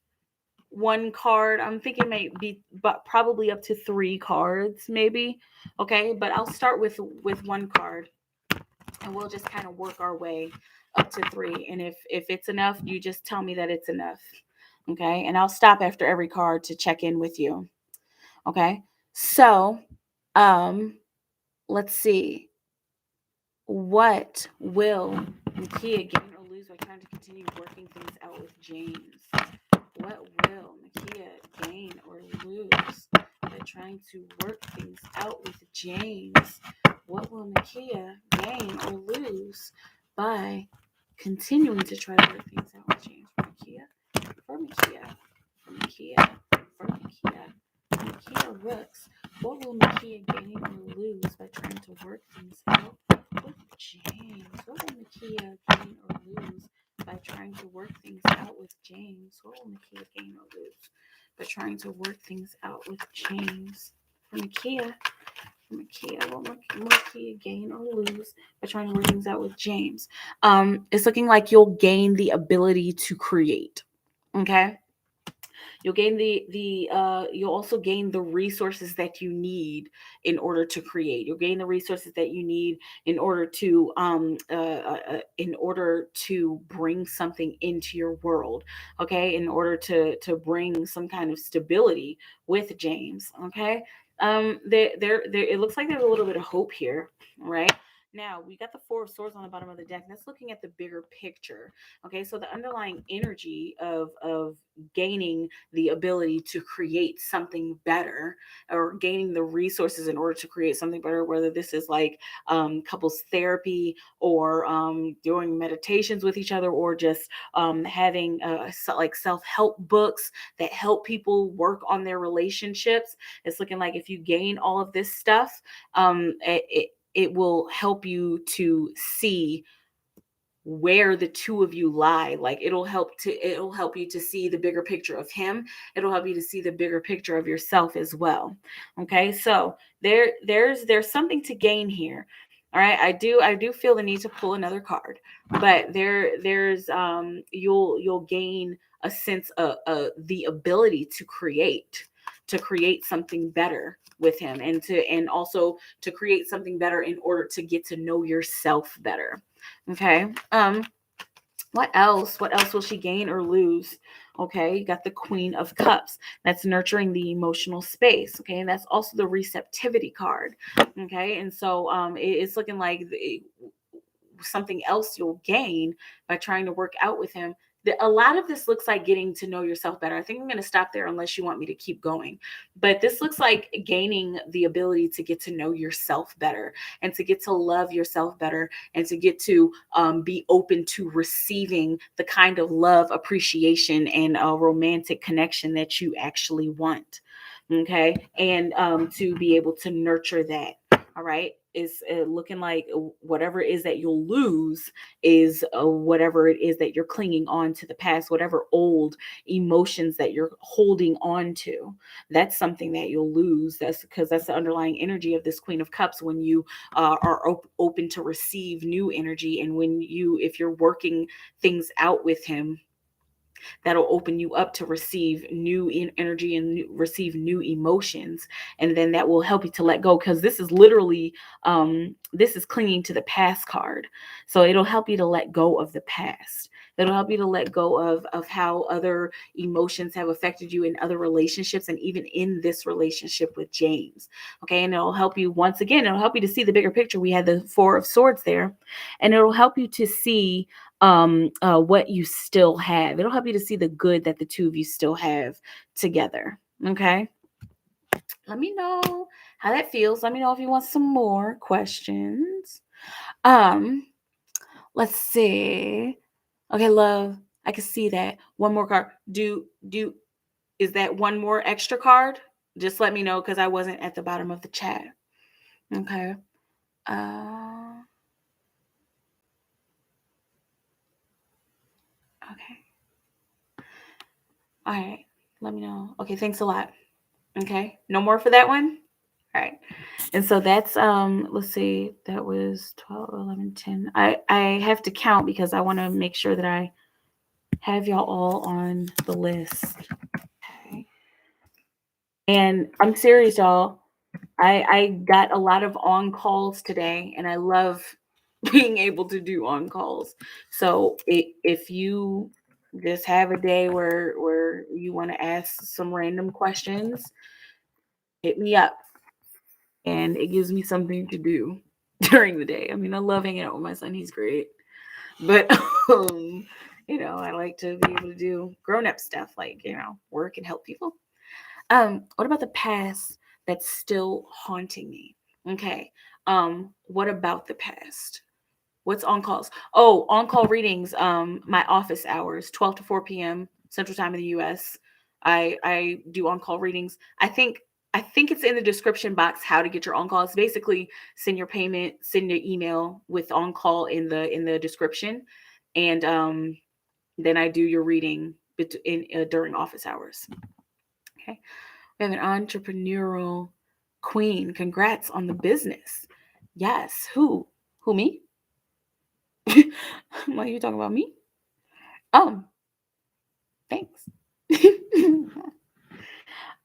Speaker 1: one card. I'm thinking maybe, but probably up to 3 cards, maybe. Okay, but I'll start with one card, and we'll just kind of work our way up to 3. And if it's enough, you just tell me that it's enough. Okay? And I'll stop after every card to check in with you. Okay? So, let's see. What will Nakia gain or lose by trying to continue working things out with James? What will Nakia gain or lose by trying to work things out with James? What will Nakia gain or lose by continuing to try to work things out with James? For Nakia, for Nakia, for Nakia, for Nakia Rooks. What will Nakia gain or lose by trying to work things out with James? What will Nakia gain or lose by trying to work things out with James? What will Nakia gain or lose by trying to work things out with James? For Nakia, what will Nakia gain or lose by trying to work things out with James? It's looking like you'll gain the ability to create. Okay. You'll gain you'll also gain the resources that you need in order to create. You'll gain the resources that you need in order to bring something into your world. Okay, in order to bring some kind of stability with James. Okay, there it looks like there's a little bit of hope here, right? Now we got the 4 of Swords on the bottom of the deck. That's looking at the bigger picture. Okay, so the underlying energy of gaining the ability to create something better, or gaining the resources in order to create something better, whether this is like couples therapy, or doing meditations with each other, or just having like self-help books that help people work on their relationships. It's looking like if you gain all of this stuff, it will help you to see where the two of you lie. Like it'll help you to see the bigger picture of him. It'll help you to see the bigger picture of yourself as well. Okay, so there's something to gain here. All right, I do feel the need to pull another card, but there's you'll gain a sense of the ability to create something better with him, and also to create something better in order to get to know yourself better. Okay. What else will she gain or lose? Okay, you got the Queen of Cups. That's nurturing the emotional space. Okay, and that's also the receptivity card. Okay, and so it's looking like something else you'll gain by trying to work out with him. A lot of this looks like getting to know yourself better. I think I'm going to stop there unless you want me to keep going. But this looks like gaining the ability to get to know yourself better, and to get to love yourself better, and to get to be open to receiving the kind of love, appreciation, and romantic connection that you actually want. Okay. And to be able to nurture that. All right. Is looking like whatever it is that you'll lose is whatever it is that you're clinging on to the past, whatever old emotions that you're holding on to. That's something that you'll lose. That's because that's the underlying energy of this Queen of Cups. When you are open to receive new energy, and if you're working things out with him, that'll open you up to receive new energy and receive new emotions, and then that will help you to let go, because this is literally this is clinging to the past card. So it'll help you to let go of the past. It'll help you to let go of how other emotions have affected you in other relationships, and even in this relationship with James. Okay, and it'll help you, once again, it'll help you to see the bigger picture. We had the 4 of Swords there, and it'll help you to see what you still have. It'll help you to see the good that the two of you still have together. Okay. Let me know how that feels. Let me know if you want some more questions. Let's see. Okay, love. I can see that. One more card. Is that one more extra card? Just let me know, because I wasn't at the bottom of the chat. Okay. Okay. All right. Let me know. Okay, thanks a lot. Okay. No more for that one? All right. And so that's let's see, that was 12, 11, 10. I have to count because I want to make sure that I have y'all all on the list. Okay. And I'm serious, y'all. I got a lot of on calls today, and I love being able to do on calls. So if you just have a day where you want to ask some random questions, hit me up, and it gives me something to do during the day. I mean, I love hanging out with my son. He's great. But I like to be able to do grown-up stuff like, work and help people. What about the past that's still haunting me? Okay. What about the past? What's on calls? Oh, on call readings. My office hours, 12 to 4 p.m. Central Time in the U.S. I do on call readings. I think it's in the description box how to get your on call. It's basically send your payment, send your email with on call in the description, and then I do your reading during office hours. Okay, we have an entrepreneurial queen. Congrats on the business. Yes. Who? Who, me? Why are you talking about me? Thanks.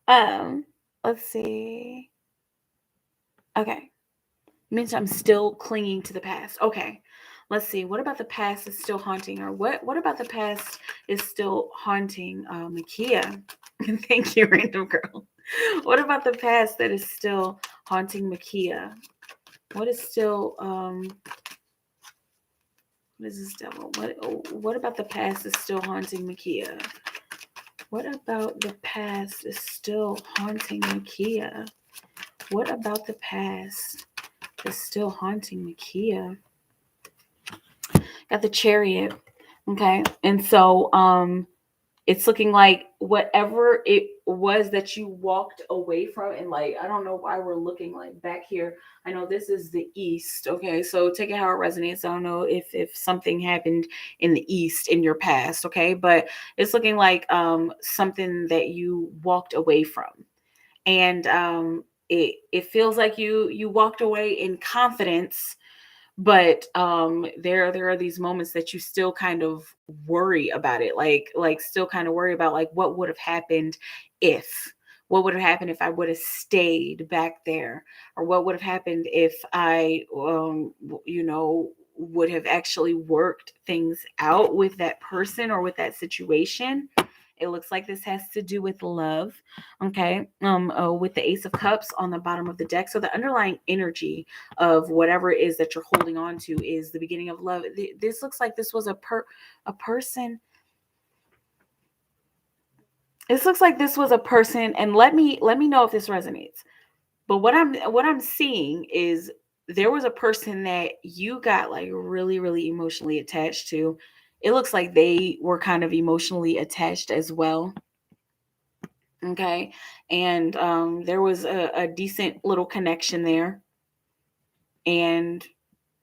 Speaker 1: um, let's see. Okay. Means I'm still clinging to the past. Okay. Let's see. What about the past is still haunting, or what about the past is still haunting Makia? Thank you, random girl. What about the past that is still haunting Makia? What is still what is this devil? What about the past is still haunting Makia? What about the past is still haunting Makia? What about the past is still haunting Makia? Got the Chariot. Okay. And so it's looking like whatever it was that you walked away from, and like I don't know why we're looking like back here. I know this is the east. Okay, so take it how it resonates. I don't know if something happened in the east in your past. Okay, but it's looking like something that you walked away from, and it feels like you walked away in confidence, but there are these moments that you still kind of worry about it, like still kind of worry about like what would have happened if what would have happened if I would have stayed back there, or what would have happened if I would have actually worked things out with that person or with that situation. It looks like this has to do with love. Okay. With the Ace of Cups on the bottom of the deck, so the underlying energy of whatever it is that you're holding on to is the beginning of love. This looks like this was a person. This looks like this was a person, and let me know if this resonates. But what I'm seeing is there was a person that you got like really, really emotionally attached to. It looks like they were kind of emotionally attached as well. Okay. And there was a decent little connection there. And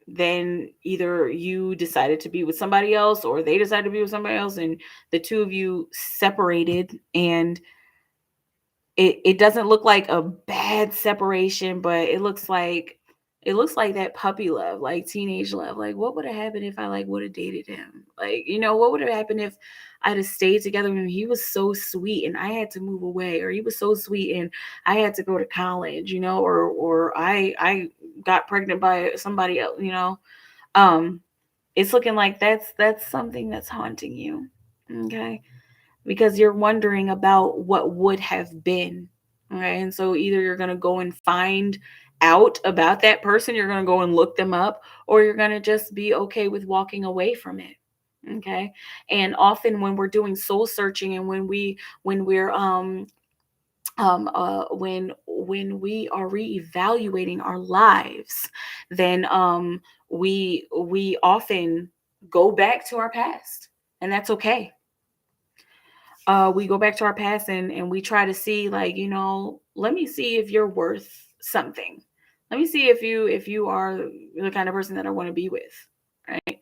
Speaker 1: then either you decided to be with somebody else or they decided to be with somebody else, and the two of you separated, and it doesn't look like a bad separation, but it looks like that puppy love, like teenage love. Like, what would have happened if I like would have dated him? Like, what would have happened if I'd have stayed together with him? He was so sweet and I had to move away, or he was so sweet and I had to go to college, or I got pregnant by somebody else, It's looking like that's something that's haunting you. Okay, because you're wondering about what would have been. Okay. And so either you're going to go and find out about that person, you're going to go and look them up, or you're going to just be okay with walking away from it. Okay. And often when we're doing soul searching, and when we are reevaluating our lives, then we often go back to our past, and that's okay. We go back to our past, and we try to see, like, let me see if you're worth something. Let me see if you are the kind of person that I want to be with, right?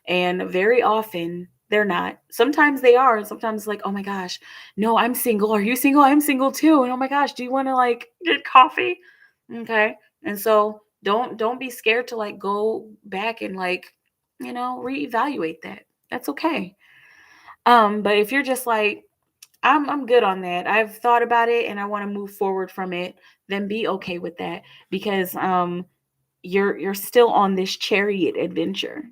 Speaker 1: And very often they're not. Sometimes they are, and sometimes it's like, oh my gosh, no, I'm single. Are you single? I'm single too. And oh my gosh, do you want to like get coffee? Okay. And so don't be scared to like go back and like, reevaluate that. That's okay. But if you're just like, I'm good on that, I've thought about it and I want to move forward from it, then be okay with that, because you're still on this chariot adventure.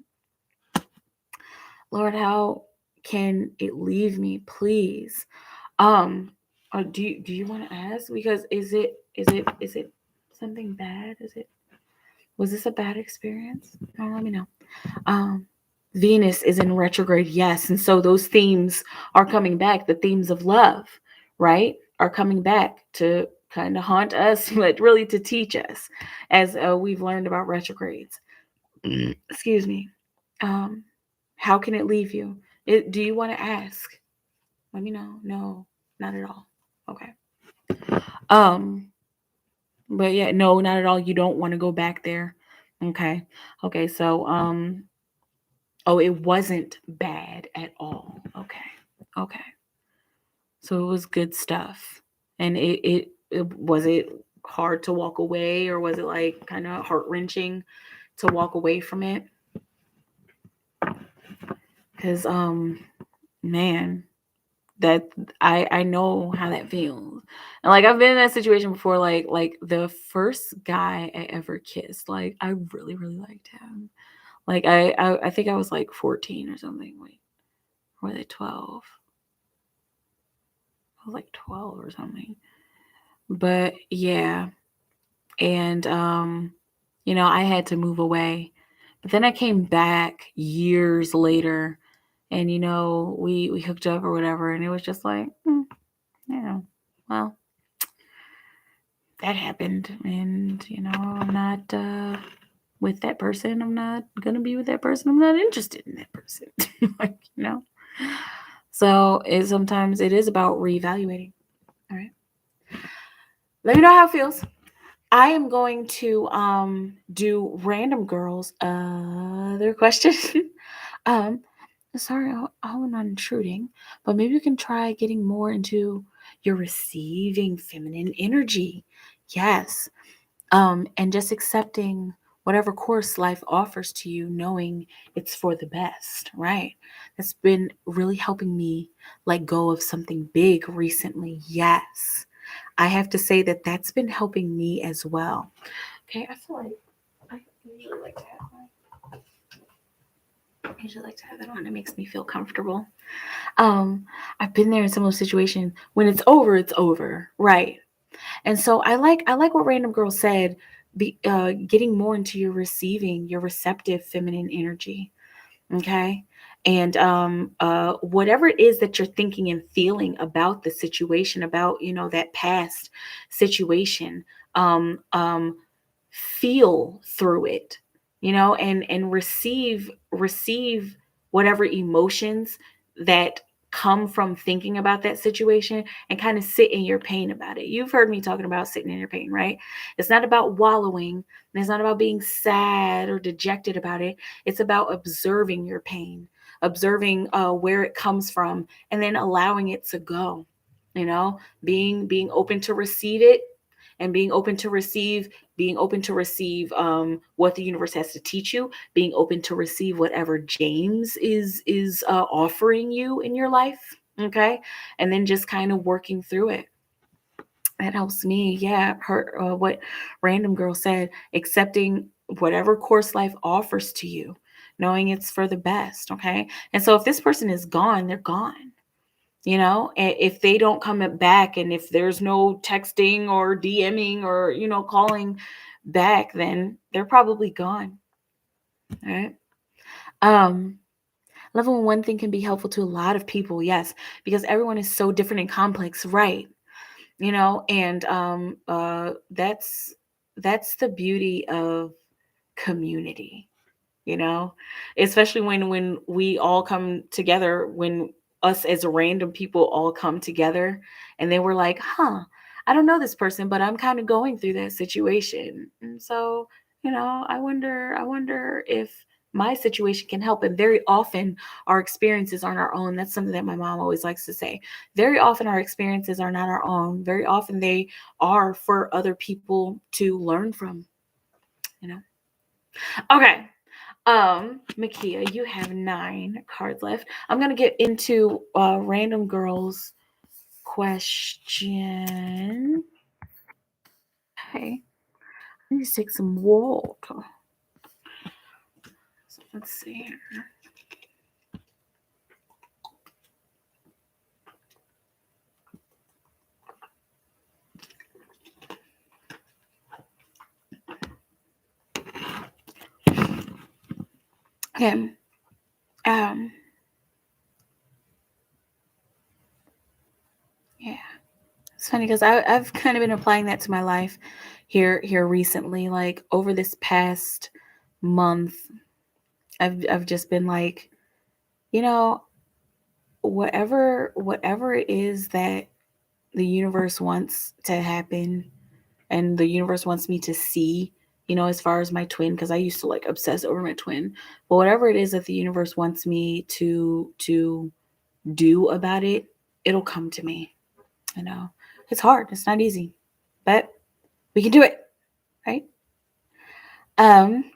Speaker 1: Lord, how can it leave me, please? Do you want to ask? Because is it something bad? Was this a bad experience? Oh, let me know. Um, Venus is in retrograde, yes, and so those themes are coming back. The themes of love, right, are coming back to kind of haunt us, but really to teach us, as we've learned about retrogrades. Excuse me. Um, how can it leave you? Do you want to ask? Let me know. No, not at all. Okay. Um, but yeah, no, not at all. You don't want to go back there. Okay. Okay. So, oh, it wasn't bad at all. Okay. Okay. So it was good stuff. And it was it hard to walk away, or was it like kind of heart-wrenching to walk away from it? Cuz man, that I know how that feels. And like I've been in that situation before, like the first guy I ever kissed, like I really really liked him. Like I think I was like 14 or something. Wait, were they 12? I was like 12 or something. But yeah, and I had to move away. But then I came back years later, and we hooked up or whatever, and it was just like, yeah, well, that happened, and I'm not with that person. I'm not gonna be with that person. I'm not interested in that person. Like. So sometimes it is about reevaluating. All right. Let me know how it feels. I am going to do random girls other question. um Sorry, I'm not intruding, but maybe you can try getting more into your receiving feminine energy. Yes. And just accepting whatever course life offers to you, knowing it's for the best, right? That's been really helping me let go of something big recently. Yes. I have to say that that's been helping me as well. Okay, I feel like I usually like to have that on. It makes me feel comfortable. I've been there in similar situations. When it's over, right? And so I like what Random Girl said. Getting more into your receiving, your receptive feminine energy. Okay. And whatever it is that you're thinking and feeling about the situation, about that past situation, um, um, feel through it, and receive whatever emotions that come from thinking about that situation, and kind of sit in your pain about it. You've heard me talking about sitting in your pain, right? It's not about wallowing, and it's not about being sad or dejected about it. It's about observing your pain, observing where it comes from, and then allowing it to go. Being open to receive it, and being open to receive what the universe has to teach you, being open to receive whatever James is offering you in your life. Okay. And then just kind of working through it. That helps me. Yeah. What Random Girl said, accepting whatever course life offers to you, knowing it's for the best. Okay. And so if this person is gone, they're gone. If they don't come back, and if there's no texting or DMing or calling back, then they're probably gone. All right. Love when one thing can be helpful to a lot of people. Yes, because everyone is so different and complex, right? And that's the beauty of community. you know Especially when we all come together, when us as random people all come together, and then we're like, I don't know this person, but I'm kind of going through that situation, and so I wonder if my situation can help. And very often our experiences aren't our own. That's something that my mom always likes to say. Very often our experiences are not our own. Very often they are for other people to learn from. you know okay. Makia, you have 9 cards left. I'm gonna get into Random Girl's question. Okay. Let me take some water. So let's see here. Okay. Yeah. It's funny because I've kind of been applying that to my life here recently. Like over this past month, I've just been like, you know, whatever it is that the universe wants to happen and the universe wants me to see, as far as my twin, because I used to like obsess over my twin. But whatever it is that the universe wants me to do about it, it'll come to me. You know, it's hard. It's not easy, but we can do it, right? Um,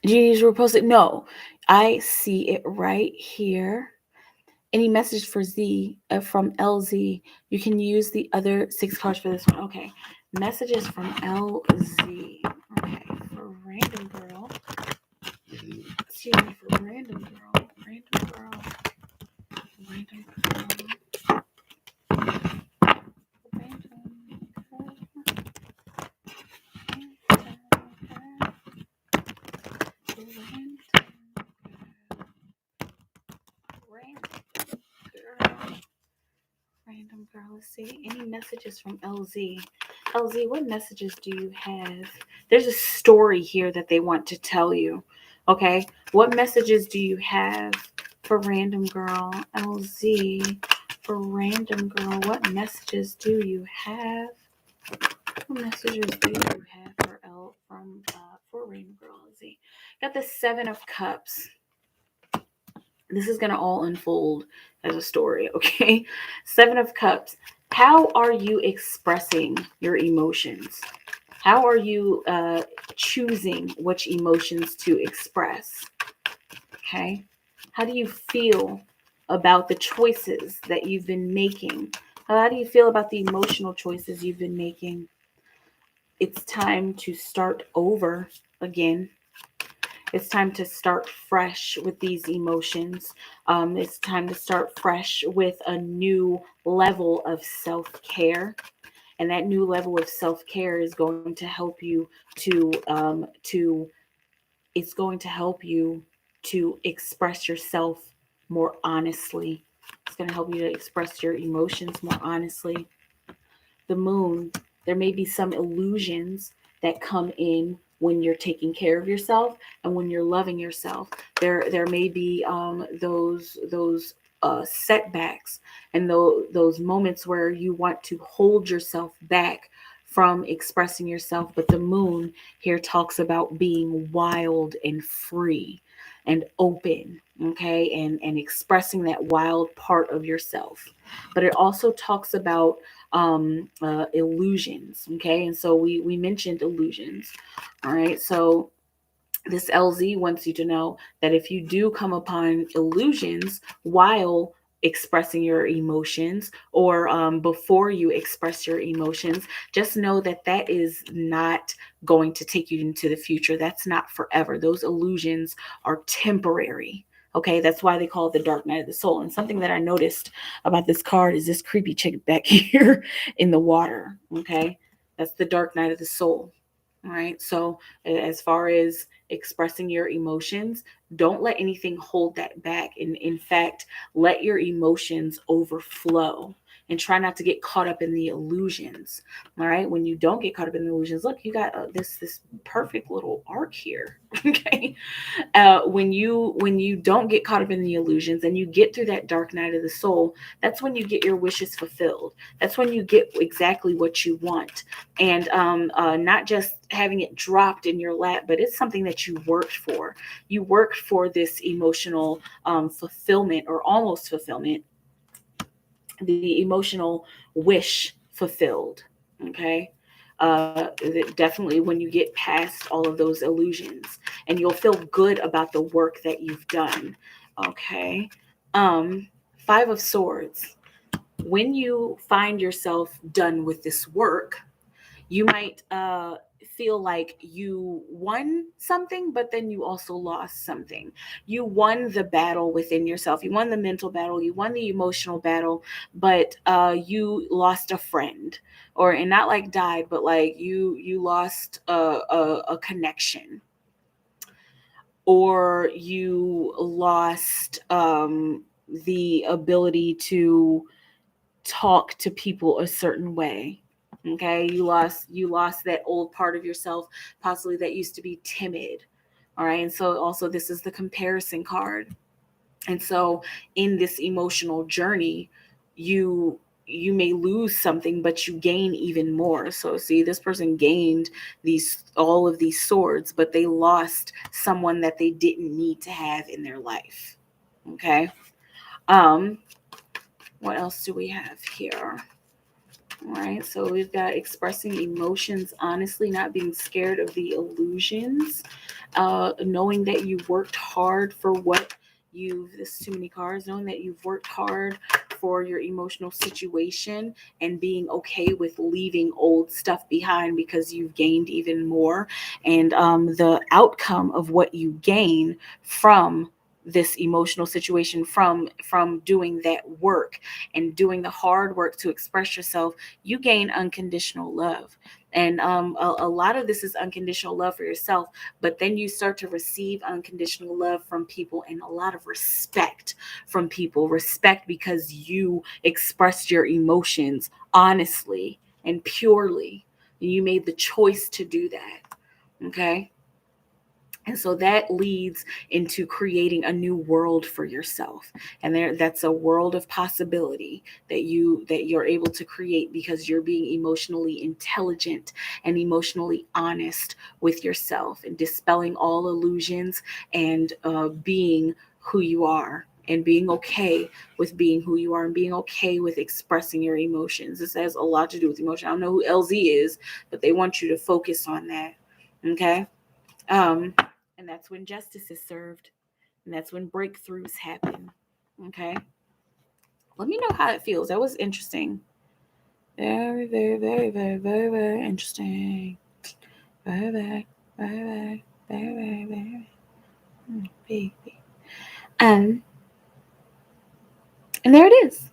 Speaker 1: Genies were posted. No, I see it right here. Any message for Z from LZ? You can use the other 6 cards for this one. Okay, messages from LZ. Okay, for random girl. Excuse me, for random girl. Random girl. Random girl. Random girl. Let's see. Any messages from LZ? LZ, what messages do you have? There's a story here that they want to tell you. Okay. What messages do you have for random girl? LZ, for random girl, what messages do you have? What messages do you have for for random girl? LZ? Got the 7 of Cups. This is going to all unfold as a story, okay? 7 of Cups. How are you expressing your emotions? How are you choosing which emotions to express? Okay? How do you feel about the choices that you've been making? How do you feel about the emotional choices you've been making? It's time to start over again. It's time to start fresh with these emotions. It's time to start fresh with a new level of self-care. And that new level of self-care is going to help you to it's going to help you to express yourself more honestly. It's going to help you to express your emotions more honestly. The moon, there may be some illusions that come in when you're taking care of yourself and when you're loving yourself. There may be those setbacks and those moments where you want to hold yourself back from expressing yourself. But the moon here talks about being wild and free and open, okay, and expressing that wild part of yourself. But it also talks about illusions. Okay, and so we mentioned illusions. All right, so this LZ wants you to know that if you do come upon illusions while expressing your emotions or before you express your emotions, just know that that is not going to take you into the future. That's not forever. Those illusions are temporary. Okay, that's why they call it the dark night of the soul. And something that I noticed about this card is this creepy chick back here in the water. Okay, that's the dark night of the soul. All right, so as far as expressing your emotions, don't let anything hold that back. And in fact, let your emotions overflow and try not to get caught up in the illusions. All right, when you don't get caught up in the illusions, look, you got this perfect little arc here. Okay, when you don't get caught up in the illusions and you get through that dark night of the soul, that's when you get your wishes fulfilled. That's when you get exactly what you want, and not just having it dropped in your lap, but it's something that you worked for. You worked for this emotional fulfillment or almost fulfillment, the emotional wish fulfilled. Okay, definitely when you get past all of those illusions, and you'll feel good about the work that you've done. Okay, 5 of Swords. When you find yourself done with this work, You might feel like you won something, but then you also lost something. You won the battle within yourself. You won the mental battle. You won the emotional battle, but you lost a friend, or and not like died, but like you lost a connection, or you lost the ability to talk to people a certain way. Okay, you lost that old part of yourself, possibly that used to be timid. All right, and so also this is the comparison card. And so in this emotional journey, you you may lose something, but you gain even more. So see, this person gained these all of these swords, but they lost someone that they didn't need to have in their life. Okay. um what else do we have here? All right, so we've got expressing emotions honestly, not being scared of the illusions, knowing that you worked hard for what you've, this is too many cards, knowing that you've worked hard for your emotional situation, and being okay with leaving old stuff behind because you've gained even more. And the outcome of what you gain from this emotional situation, from doing that work and doing the hard work to express yourself, you gain unconditional love. And a lot of this is unconditional love for yourself, but then you start to receive unconditional love from people, and a lot of respect from people. Respect because you expressed your emotions honestly and purely. You made the choice to do that. Okay. And so that leads into creating a new world for yourself. And that's a world of possibility that you're able to create because you're being emotionally intelligent and emotionally honest with yourself, and dispelling all illusions, and being who you are, and being okay with being who you are, and being okay with expressing your emotions. This has a lot to do with emotion. I don't know who LZ is, but they want you to focus on that. Okay. And that's when justice is served, and that's when breakthroughs happen. Okay. Let me know how it feels. That was interesting. Very, very, very, very, very, very interesting. Very, very, very, very, very, very, very. Big, big. Um, and there it is.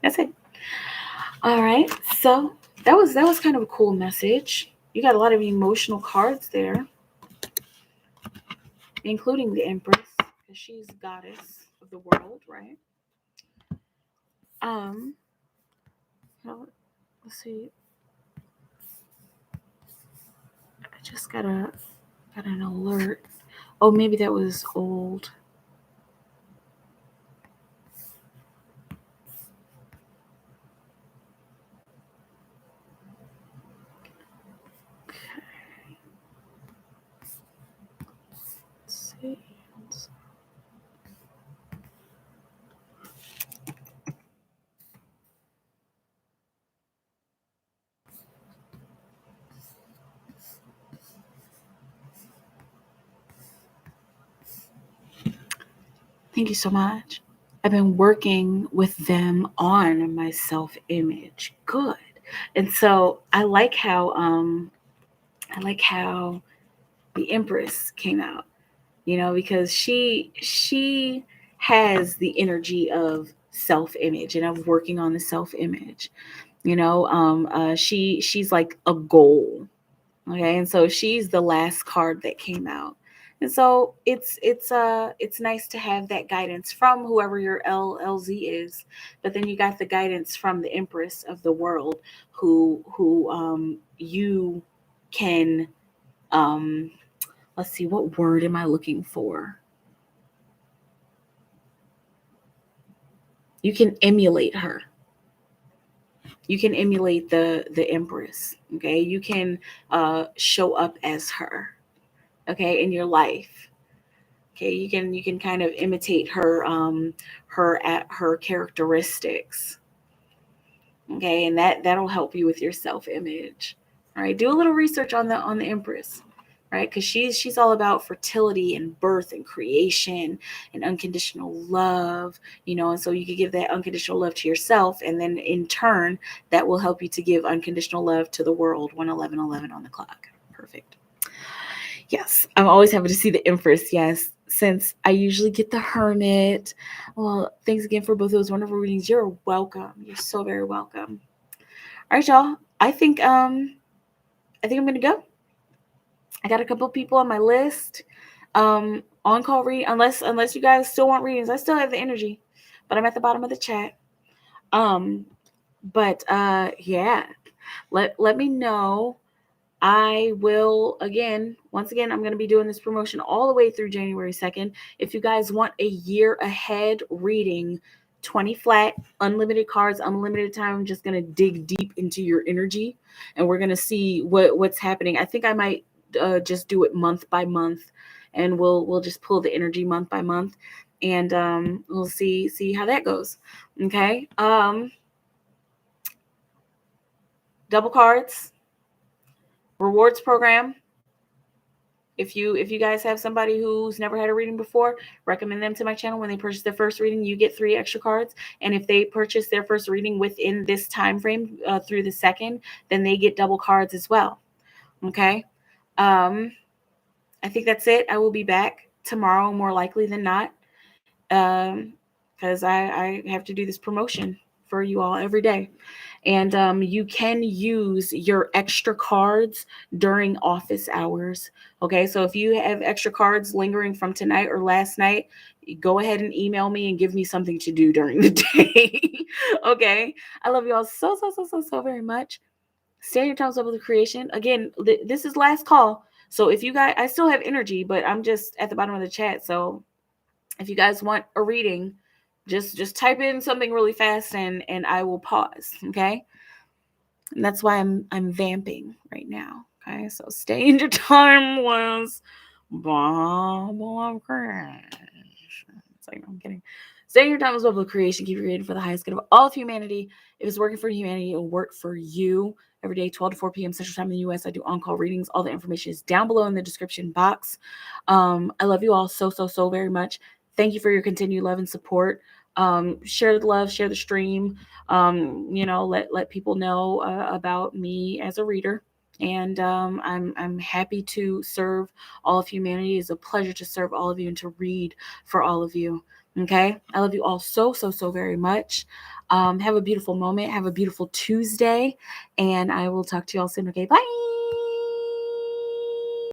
Speaker 1: That's it. All right. So that was kind of a cool message. You got a lot of emotional cards there, including the Empress, because she's goddess of the world, right? Um, let's see. I just got an alert. Oh, maybe that was old. Let's see. Thank you so much. I've been working with them on my self-image. Good. And so I like how the Empress came out, because she has the energy of self-image and of working on the self-image. She's like a goal. Okay, and so she's the last card that came out. And so it's nice to have that guidance from whoever your LLZ is, but then you got the guidance from the Empress of the world, who you can, um let's see, what word am I looking for? You can emulate her. You can emulate the Empress. Okay, you can show up as her. Okay, in your life. Okay, you can kind of imitate her characteristics. Okay, and that'll help you with your self image. All right, do a little research on the Empress. right? Because she's all about fertility and birth and creation and unconditional love, and so you can give that unconditional love to yourself, and then in turn that will help you to give unconditional love to the world. 11111 on the clock. Perfect. Yes, I'm always happy to see the Empress. Yes, since I usually get the Hermit. Well, thanks again for both those wonderful readings. You're welcome. You're so very welcome. All right, y'all. I think I'm gonna go. I got a couple people on my list. On call read, unless you guys still want readings. I still have the energy, but I'm at the bottom of the chat. But yeah, let me know. I will, once again, I'm going to be doing this promotion all the way through January 2nd. If you guys want a year ahead reading, 20 flat, unlimited cards, unlimited time, I'm just going to dig deep into your energy, and we're going to see what's happening. I think I might just do it month by month, and we'll just pull the energy month by month, and we'll see how that goes. Okay. Double cards. Rewards program. If you guys have somebody who's never had a reading before, recommend them to my channel. When they purchase their first reading, you get 3 extra cards. And if they purchase their first reading within this time frame through the 2nd, then they get double cards as well. Okay. I think that's it. I will be back tomorrow, more likely than not, because I have to do this promotion for you all every day. And you can use your extra cards during office hours. Okay, so if you have extra cards lingering from tonight or last night, go ahead and email me and give me something to do during the day. Okay, I love you all so very much. Stay in your times up with creation. Again, this is last call. So if you guys, I still have energy, but I'm just at the bottom of the chat. So if you guys want a reading, just type in something really fast and I will pause. Okay. And that's why I'm vamping right now. Okay, so stay in your timeless bubble of creation. It's like, I'm kidding. Stay in your timeless bubble of creation. Keep creating for the highest good of all of humanity. If it's working for humanity, it'll work for you. Every day, 12 to 4 p.m. Central Time in the U.S. I do on-call readings. All the information is down below in the description box. I love you all so very much. Thank you for your continued love and support. Share the love, share the stream. Let people know about me as a reader. And I'm happy to serve all of humanity. It's a pleasure to serve all of you and to read for all of you. Okay, I love you all so very much. Have a beautiful moment. Have a beautiful Tuesday, and I will talk to you all soon. Okay, bye.